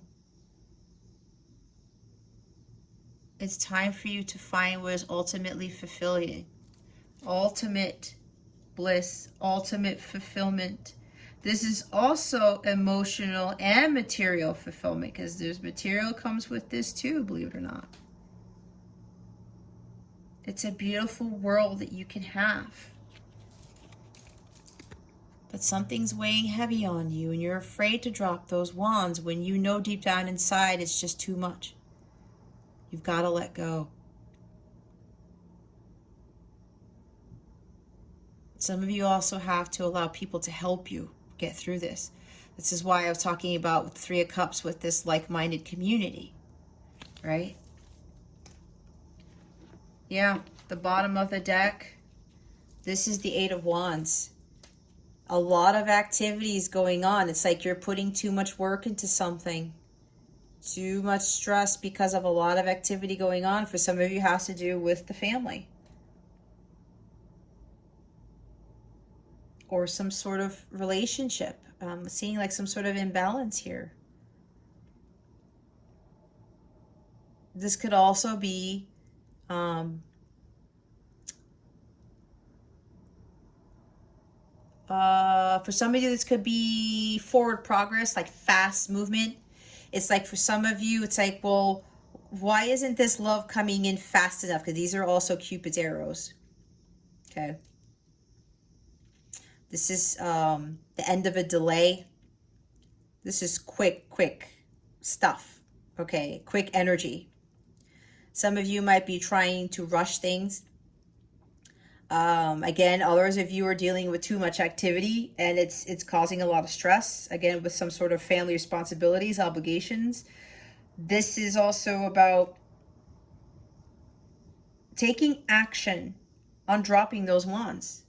It's time for you to find what is ultimately fulfilling. Ultimate bliss, ultimate fulfillment. This is also emotional and material fulfillment, because there's material comes with this too, believe it or not. It's a beautiful world that you can have. But something's weighing heavy on you, and you're afraid to drop those wands when you know deep down inside it's just too much. You've got to let go. Some of you also have to allow people to help you get through this. This is why I was talking about with the Three of Cups with this like-minded community, right? Yeah, the bottom of the deck, this is the Eight of Wands. A lot of activities going on. It's like you're putting too much work into something. Too much stress because of a lot of activity going on. For some of you, has to do with the family. Or some sort of relationship. Seeing like some sort of imbalance here. This could also be for some of you, this could be forward progress, like fast movement. It's like for some of you, it's like, well, why isn't this love coming in fast enough? Because these are also Cupid's arrows. Okay. This is the end of a delay. This is quick stuff. Okay, quick energy. Some of you might be trying to rush things. Again, others of you are dealing with too much activity, and it's causing a lot of stress. Again, with some sort of family responsibilities, obligations. This is also about taking action on dropping those wands.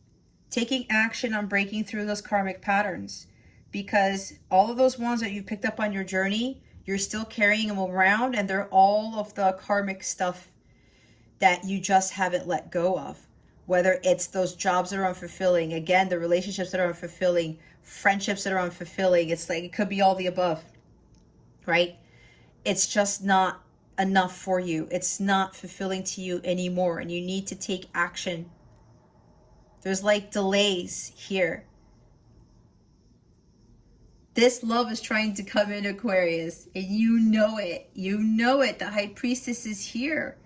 Taking action on breaking through those karmic patterns. Because all of those wands that you picked up on your journey, you're still carrying them around, and they're all of the karmic stuff that you just haven't let go of. Whether it's those jobs that are unfulfilling, again, the relationships that are unfulfilling, friendships that are unfulfilling. It's like, it could be all the above, right? It's just not enough for you. It's not fulfilling to you anymore, and you need to take action. There's like delays here. This love is trying to come in, Aquarius, and you know it. You know it. The High Priestess is here.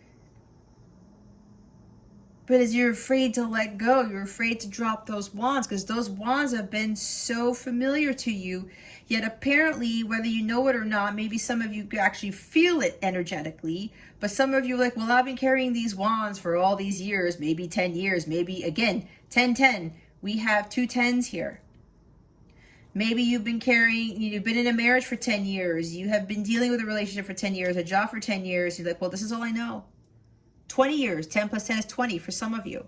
But as you're afraid to let go, you're afraid to drop those wands, because those wands have been so familiar to you. Yet apparently, whether you know it or not, maybe some of you actually feel it energetically, but some of you are like, well, I've been carrying these wands for all these years, maybe 10 years, maybe, again, 10. We have 2 10s here. Maybe you've been carrying, you've been in a marriage for 10 years. You have been dealing with a relationship for 10 years, a job for 10 years. You're like, well, this is all I know. 20 years, 10 plus 10 is 20 for some of you.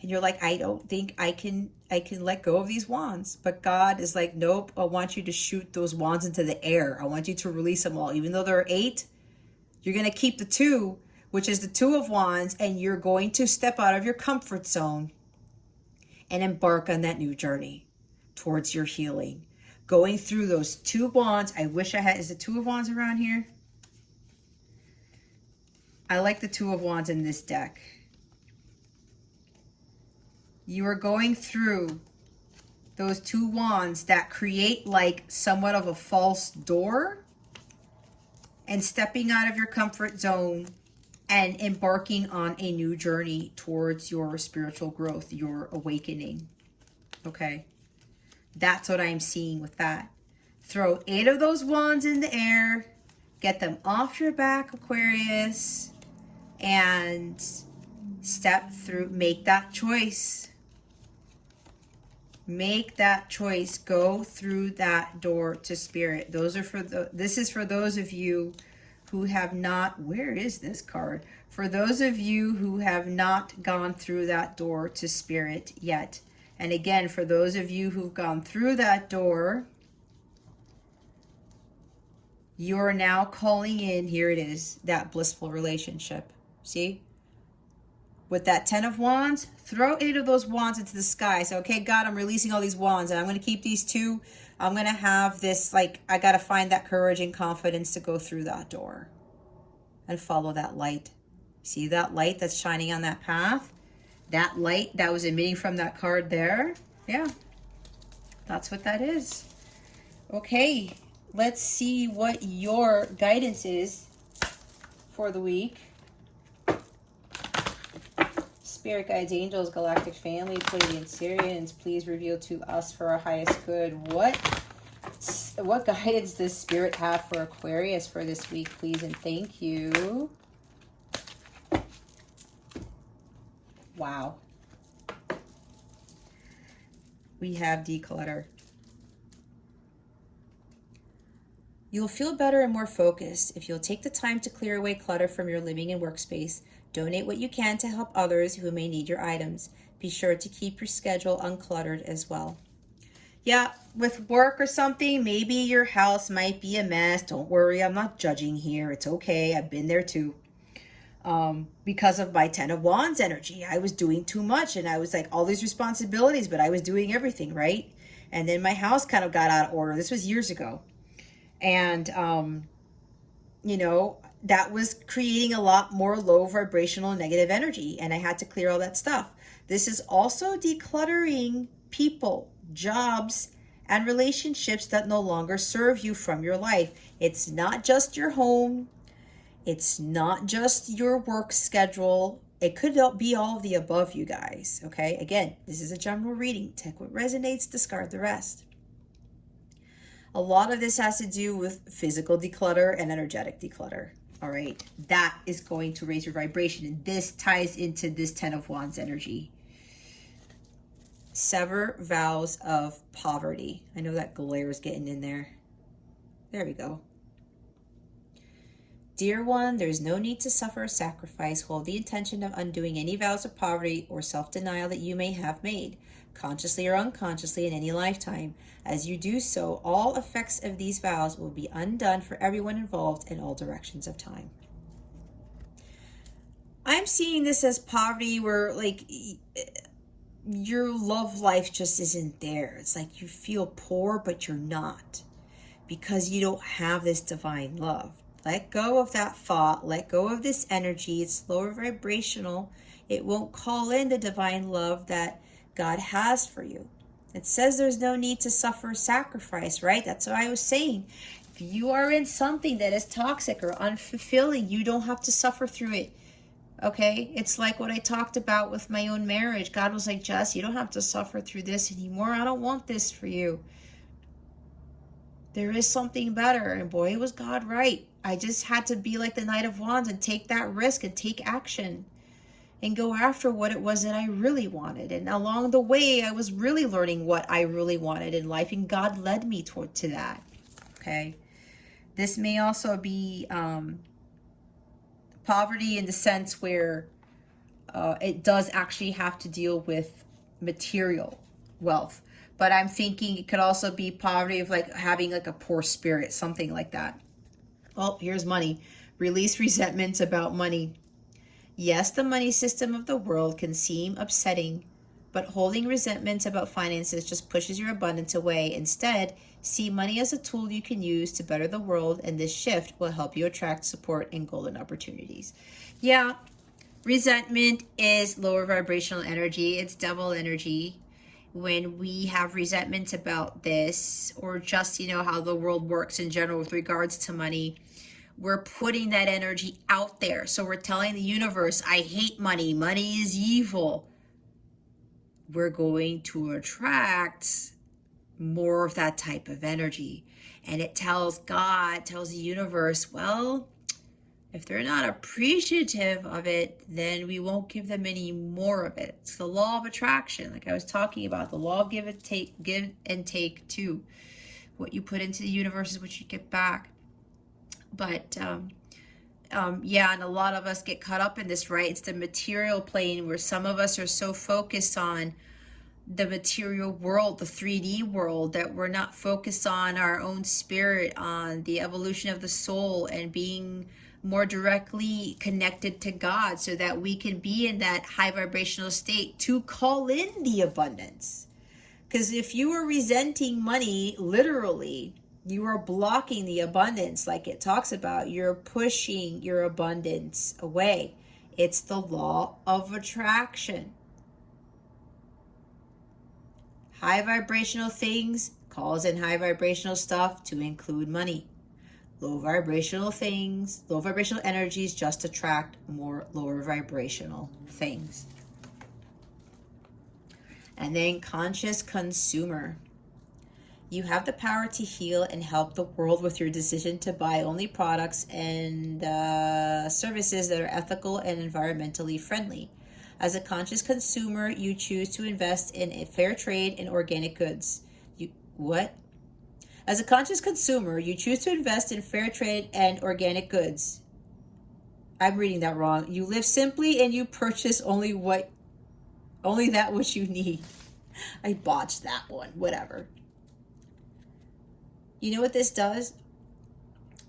And you're like, I don't think I can let go of these wands. But God is like, nope, I want you to shoot those wands into the air. I want you to release them all. Even though there are 8, you're going to keep the 2, which is the 2 of wands, and you're going to step out of your comfort zone and embark on that new journey towards your healing. Going through those 2 wands. I wish I had, is the 2 of wands around here? I like the 2 of wands in this deck. You are going through those two wands that create like somewhat of a false door, and stepping out of your comfort zone and embarking on a new journey towards your spiritual growth, your awakening. Okay, that's what I'm seeing with that. Throw 8 of those wands in the air, get them off your back, Aquarius, and step through, make that choice. Make that choice. Go through that door to spirit. Those are for this is for those of you who have not, where is this card? For those of you who have not gone through that door to spirit yet. And again, for those of you who've gone through that door, you are now calling in, here it is, that blissful relationship. See? With that 10 of wands, throw 8 of those wands into the sky. So, okay, God, I'm releasing all these wands, and I'm going to keep these 2. I'm going to have this, like, I got to find that courage and confidence to go through that door and follow that light. See that light that's shining on that path? That light that was emitting from that card there? Yeah, that's what that is. Okay, let's see what your guidance is for the week. Spirit guides, angels, galactic family, Pleiadian Syrians, please reveal to us for our highest good. What guidance does Spirit have for Aquarius for this week, please, and thank you. Wow. We have declutter. You'll feel better and more focused if you'll take the time to clear away clutter from your living and workspace. Donate what you can to help others who may need your items. Be sure to keep your schedule uncluttered as well. Yeah, with work or something, maybe your house might be a mess. Don't worry, I'm not judging here. It's okay. I've been there too. Because of my 10 of Wands energy, I was doing too much, and I was like all these responsibilities, but I was doing everything, right? And then my house kind of got out of order. This was years ago. And, you know, that was creating a lot more low vibrational negative energy, and I had to clear all that stuff. This is also decluttering people, jobs, and relationships that no longer serve you from your life. It's not just your home. It's not just your work schedule. It could be all of the above, you guys. Okay, again, this is a general reading. Take what resonates, discard the rest. A lot of this has to do with physical declutter and energetic declutter. All right, that is going to raise your vibration, and this ties into this 10 of Wands energy. Sever vows of poverty. I know that glare is getting in there. There we go. Dear one, there is no need to suffer or sacrifice. Hold the intention of undoing any vows of poverty or self-denial that you may have made, consciously or unconsciously, in any lifetime. As you do so, all effects of these vows will be undone for everyone involved in all directions of time. I'm seeing this as poverty where, like, your love life just isn't there. It's like you feel poor, but you're not, because you don't have this divine love. Let go of that thought. Let go of this energy. It's lower vibrational. It won't call in the divine love that God has for you. It says there's no need to suffer or sacrifice, right? That's what I was saying. If you are in something that is toxic or unfulfilling, you don't have to suffer through it. Okay? It's like what I talked about with my own marriage. God was like, Jess, you don't have to suffer through this anymore. I don't want this for you. There is something better. And boy, was God right. I just had to be like the Knight of Wands and take that risk and take action and go after what it was that I really wanted. And along the way, I was really learning what I really wanted in life, and God led me to that. Okay. This may also be poverty in the sense where it does actually have to deal with material wealth. But I'm thinking it could also be poverty of like having like a poor spirit, something like that. Oh, here's money. Release resentments about money. Yes, the money system of the world can seem upsetting, but holding resentments about finances just pushes your abundance away. Instead, see money as a tool you can use to better the world, and this shift will help you attract support and golden opportunities. Yeah, resentment is lower vibrational energy. It's devil energy. when we have resentments about this, or just, how the world works in general with regards to money, we're putting that energy out there. So we're telling the universe, I hate money. Money is evil. We're going to attract more of that type of energy. And it tells God, tells the universe, well, if they're not appreciative of it, then we won't give them any more of it. It's the law of attraction, like I was talking about, the law of give and take too. What you put into the universe is what you get back. But yeah, and a lot of us get caught up in this, right? It's the material plane where some of us are so focused on the material world, the 3D world, that we're not focused on our own spirit, on the evolution of the soul, and being more directly connected to God, so that we can be in that high vibrational state to call in the abundance. Because if you are resenting money, literally, you are blocking the abundance, like it talks about. You're pushing your abundance away. It's the law of attraction. High vibrational things calls in high vibrational stuff, to include money. Low vibrational things, low vibrational energies just attract more lower vibrational things. And then conscious consumer. You have the power to heal and help the world with your decision to buy only products and services that are ethical and environmentally friendly. As a conscious consumer, you choose to invest in a fair trade and organic goods. As a conscious consumer, you choose to invest in fair trade and organic goods. I'm reading that wrong. You live simply and you purchase only that which you need. I botched that one. Whatever. You know what this does?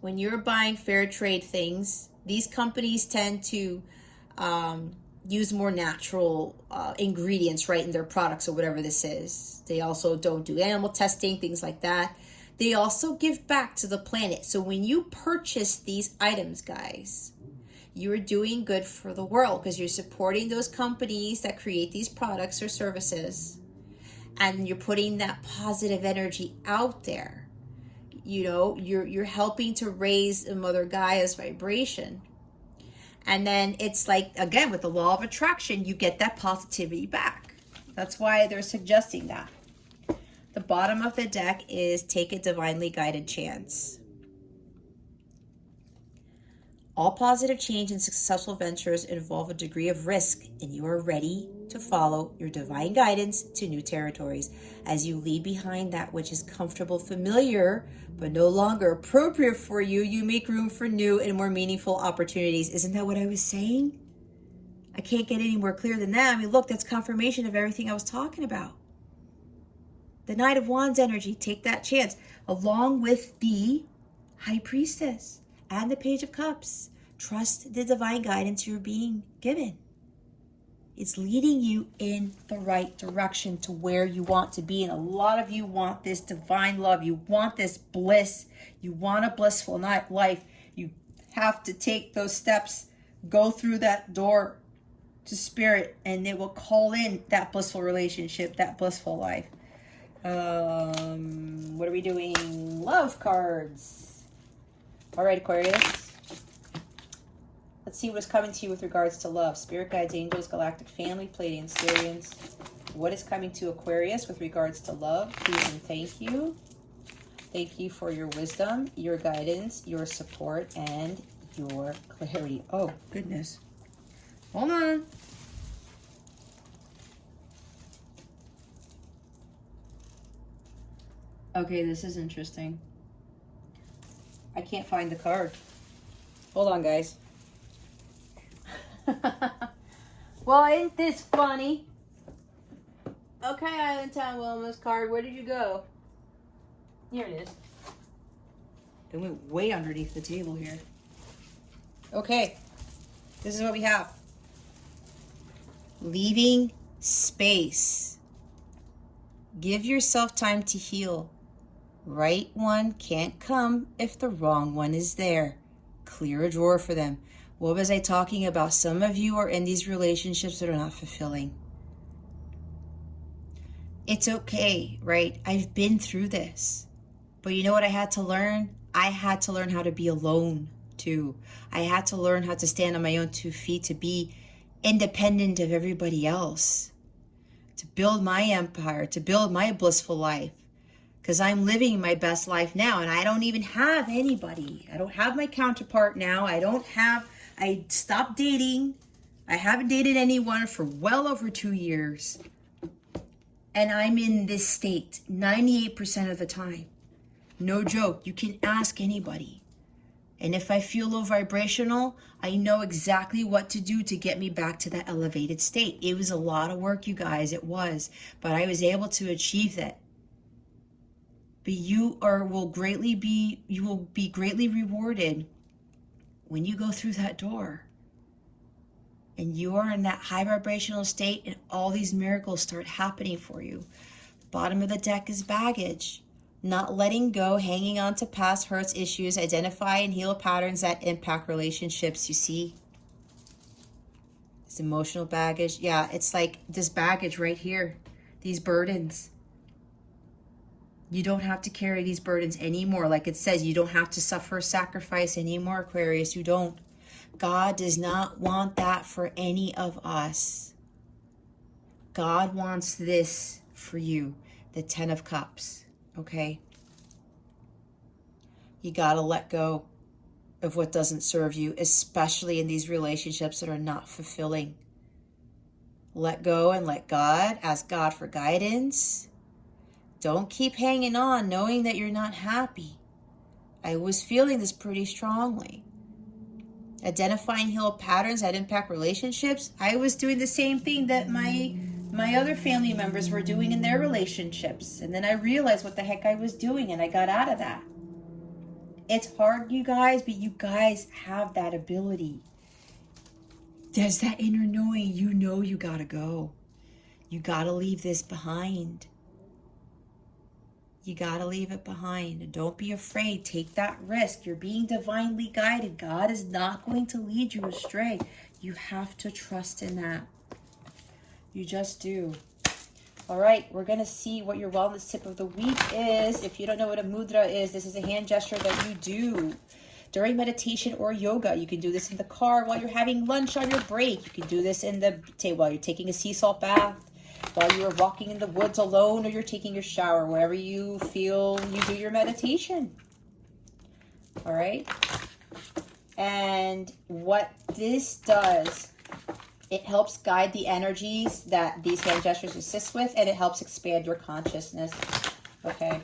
When you're buying fair trade things, these companies tend to use more natural ingredients, right, in their products, or whatever this is. They also don't do animal testing, things like that. They also give back to the planet. So when you purchase these items, guys, you're doing good for the world, because you're supporting those companies that create these products or services, and you're putting that positive energy out there. You're helping to raise Mother Gaia's vibration. And then it's like, again, with the law of attraction, you get that positivity back. That's why they're suggesting that. The bottom of the deck is take a divinely guided chance. All positive change and successful ventures involve a degree of risk, and you are ready to follow your divine guidance to new territories. As you leave behind that which is comfortable, familiar, but no longer appropriate for you, you make room for new and more meaningful opportunities. Isn't that what I was saying? I can't get any more clear than that. I mean, look, that's confirmation of everything I was talking about. The Knight of Wands energy, take that chance, along with the High Priestess and the Page of Cups. Trust the divine guidance you're being given. It's leading you in the right direction to where you want to be. And a lot of you want this divine love. You want this bliss. You want a blissful life. You have to take those steps, go through that door to spirit, and it will call in that blissful relationship, that blissful life. What are we doing? Love cards. All right, Aquarius. Let's see what's coming to you with regards to love. Spirit guides, angels, galactic family, Pleiadians, Sirians. What is coming to Aquarius with regards to love? Please and thank you. Thank you for your wisdom, your guidance, your support, and your clarity. Oh, goodness. Hold on. Okay, this is interesting. I can't find the card. Hold on, guys. Well, ain't this funny? Okay, Island Town Wellness card, where did you go? Here it is. It went way underneath the table here. Okay, this is what we have. Leaving space. Give yourself time to heal. Right one can't come if the wrong one is there. Clear a drawer for them. What was I talking about? Some of you are in these relationships that are not fulfilling. It's okay, right? I've been through this. But you know what I had to learn? I had to learn how to be alone too. I had to learn how to stand on my own 2 feet, to be independent of everybody else, to build my empire, to build my blissful life. Because I'm living my best life now, and I don't even have anybody. I don't have my counterpart now. I stopped dating. I haven't dated anyone for well over 2 years. And I'm in this state 98% of the time. No joke. You can ask anybody. And if I feel low vibrational, I know exactly what to do to get me back to that elevated state. It was a lot of work, you guys. It was. But I was able to achieve that. But you will be greatly rewarded when you go through that door. And you are in that high vibrational state, and all these miracles start happening for you. Bottom of the deck is baggage. Not letting go, hanging on to past hurts, issues, identify and heal patterns that impact relationships. You see? It's emotional baggage. Yeah, it's like this baggage right here. These burdens. You don't have to carry these burdens anymore. Like it says, you don't have to suffer sacrifice anymore, Aquarius. You don't. God does not want that for any of us. God wants this for you, the 10 of Cups, okay? You got to let go of what doesn't serve you, especially in these relationships that are not fulfilling. Let go and let God. Ask God for guidance. Don't keep hanging on knowing that you're not happy. I was feeling this pretty strongly. Identify and heal patterns that impact relationships. I was doing the same thing that my other family members were doing in their relationships. And then I realized what the heck I was doing, and I got out of that. It's hard, you guys, but you guys have that ability. There's that inner knowing. You know you gotta go. You gotta leave this behind. You got to leave it behind. And don't be afraid. Take that risk. You're being divinely guided. God is not going to lead you astray. You have to trust in that. You just do. All right, we're going to see what your wellness tip of the week is. If you don't know what a mudra is, this is a hand gesture that you do during meditation or yoga. You can do this in the car while you're having lunch on your break. You can do this while you're taking a sea salt bath, while you're walking in the woods alone, or you're taking your shower, wherever you feel you do your meditation. All right? And what this does, it helps guide the energies that these hand gestures assist with, and it helps expand your consciousness. Okay?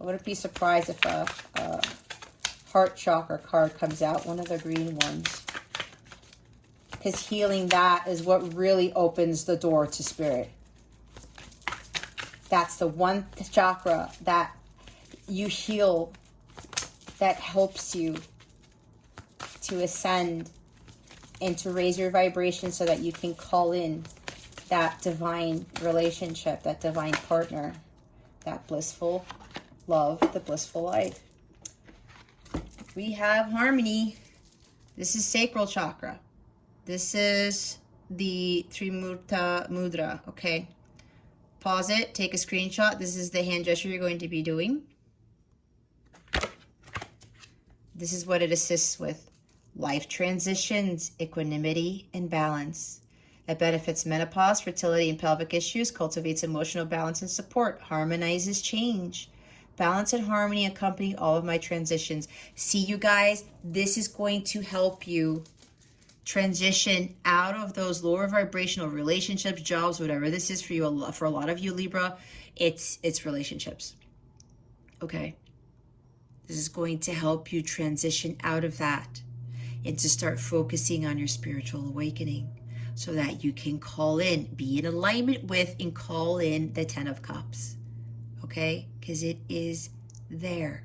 I wouldn't be surprised if a heart chakra card comes out, one of the green ones. Because healing that is what really opens the door to spirit. That's the one chakra that you heal, that helps you to ascend and to raise your vibration so that you can call in that divine relationship, that divine partner, that blissful love, the blissful life. We have harmony. This is sacral chakra. This is the Trimurta Mudra, okay? Pause it, take a screenshot. This is the hand gesture you're going to be doing. This is what it assists with. Life transitions, equanimity, and balance. It benefits menopause, fertility, and pelvic issues, cultivates emotional balance and support, harmonizes change. Balance and harmony accompany all of my transitions. See, you guys, this is going to help you transition out of those lower vibrational relationships, jobs, whatever this is for you. For a lot of you, Libra, it's relationships. Okay. This is going to help you transition out of that and to start focusing on your spiritual awakening so that you can call in, be in alignment with, and call in the 10 of Cups. Okay? Because it is there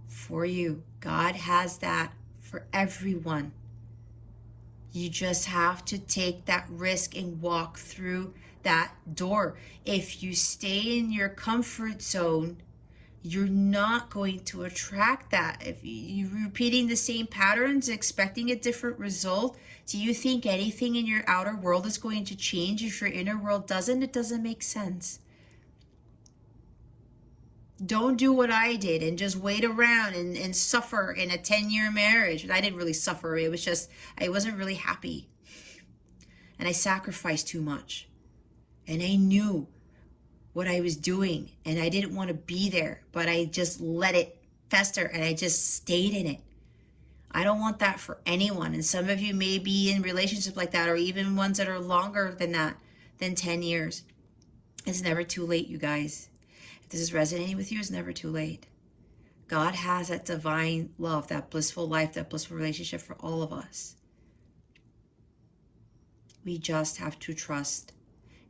for you. God has that for everyone. You just have to take that risk and walk through that door. If you stay in your comfort zone, you're not going to attract that. If you're repeating the same patterns, expecting a different result, do you think anything in your outer world is going to change if your inner world doesn't? It doesn't make sense. Don't do what I did and just wait around and suffer in a 10-year marriage. I didn't really suffer. It was just, I wasn't really happy. And I sacrificed too much. And I knew what I was doing. And I didn't want to be there. But I just let it fester. And I just stayed in it. I don't want that for anyone. And some of you may be in relationships like that, or even ones that are longer than that, than 10 years. It's never too late, you guys. If this is resonating with you, it's never too late. God has that divine love, that blissful life, that blissful relationship for all of us. We just have to trust,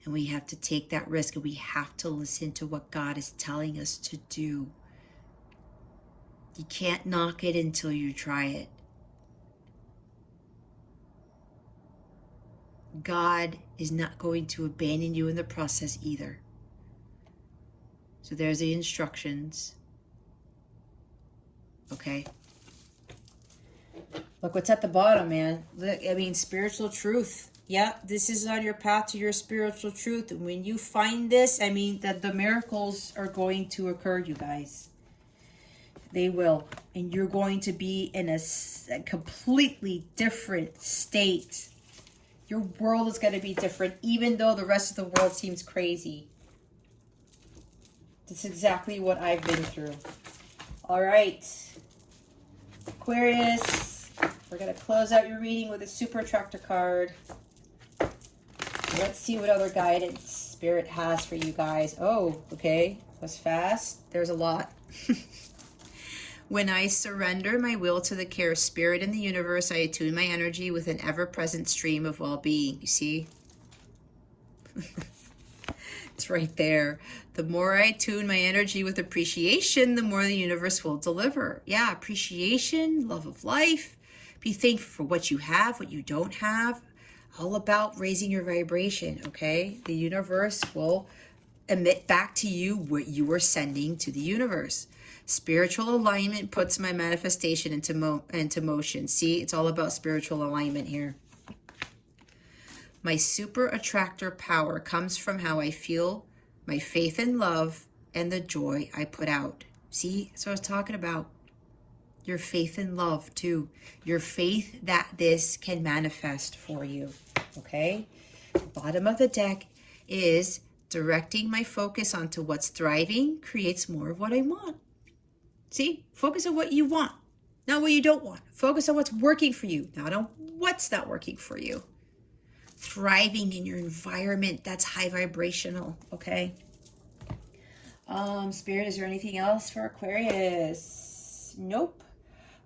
and we have to take that risk, and we have to listen to what God is telling us to do. You can't knock it until you try it. God is not going to abandon you in the process either. So there's the instructions. Okay. Look what's at the bottom, man. Look, I mean, spiritual truth. Yeah, this is on your path to your spiritual truth. And when you find this, I mean, that the miracles are going to occur, you guys. They will. And you're going to be in a completely different state. Your world is going to be different, even though the rest of the world seems crazy. That's exactly what I've been through. All right. Aquarius, we're going to close out your reading with a super attractor card. Let's see what other guidance Spirit has for you guys. Oh, okay. Was fast. There's a lot. When I surrender my will to the care of Spirit in the universe, I attune my energy with an ever-present stream of well-being. You see? It's right there. The more I attune my energy with appreciation, the more the universe will deliver. Yeah, appreciation, love of life. Be thankful for what you have, what you don't have. All about raising your vibration, okay? The universe will emit back to you what you are sending to the universe. Spiritual alignment puts my manifestation into motion. See, it's all about spiritual alignment here. My super attractor power comes from how I feel, my faith and love, and the joy I put out. See, that's what I was talking about. Your faith and love, too. Your faith that this can manifest for you, okay? Bottom of the deck is directing my focus onto what's thriving creates more of what I want. See, focus on what you want, not what you don't want. Focus on what's working for you, not on what's not working for you. Thriving in your environment that's high vibrational, okay? Spirit, is there anything else for Aquarius? Nope.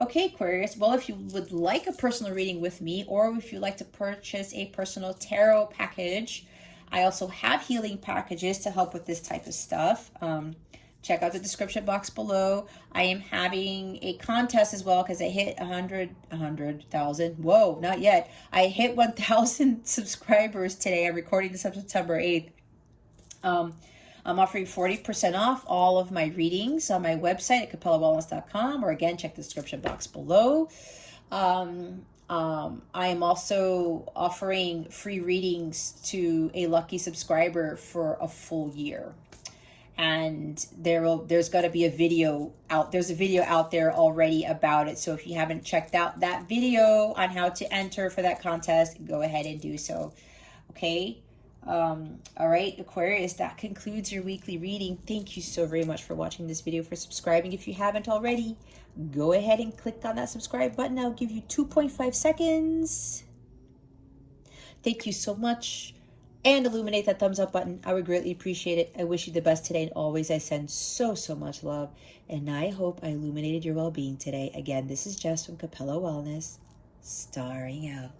Okay, Aquarius. Well, if you would like a personal reading with me, or if you'd like to purchase a personal tarot package, I also have healing packages to help with this type of stuff. Check out the description box below. I am having a contest as well because I hit 100,000. Whoa, not yet. I hit 1,000 subscribers today. I'm recording this on September 8th. I'm offering 40% off all of my readings on my website at capellawellness.com, or again, check the description box below. I am also offering free readings to a lucky subscriber for a full year. And there's got to be a video out. There's a video out there already about it. So if you haven't checked out that video on how to enter for that contest, go ahead and do so. Okay. All right, Aquarius, that concludes your weekly reading. Thank you so very much for watching this video, for subscribing. If you haven't already, go ahead and click on that subscribe button. I'll give you 2.5 seconds. Thank you so much. And illuminate that thumbs up button. I would greatly appreciate it. I wish you the best today, and always I send so much love. And I hope I illuminated your well-being today. Again, this is Jess from Capella Wellness, starring out.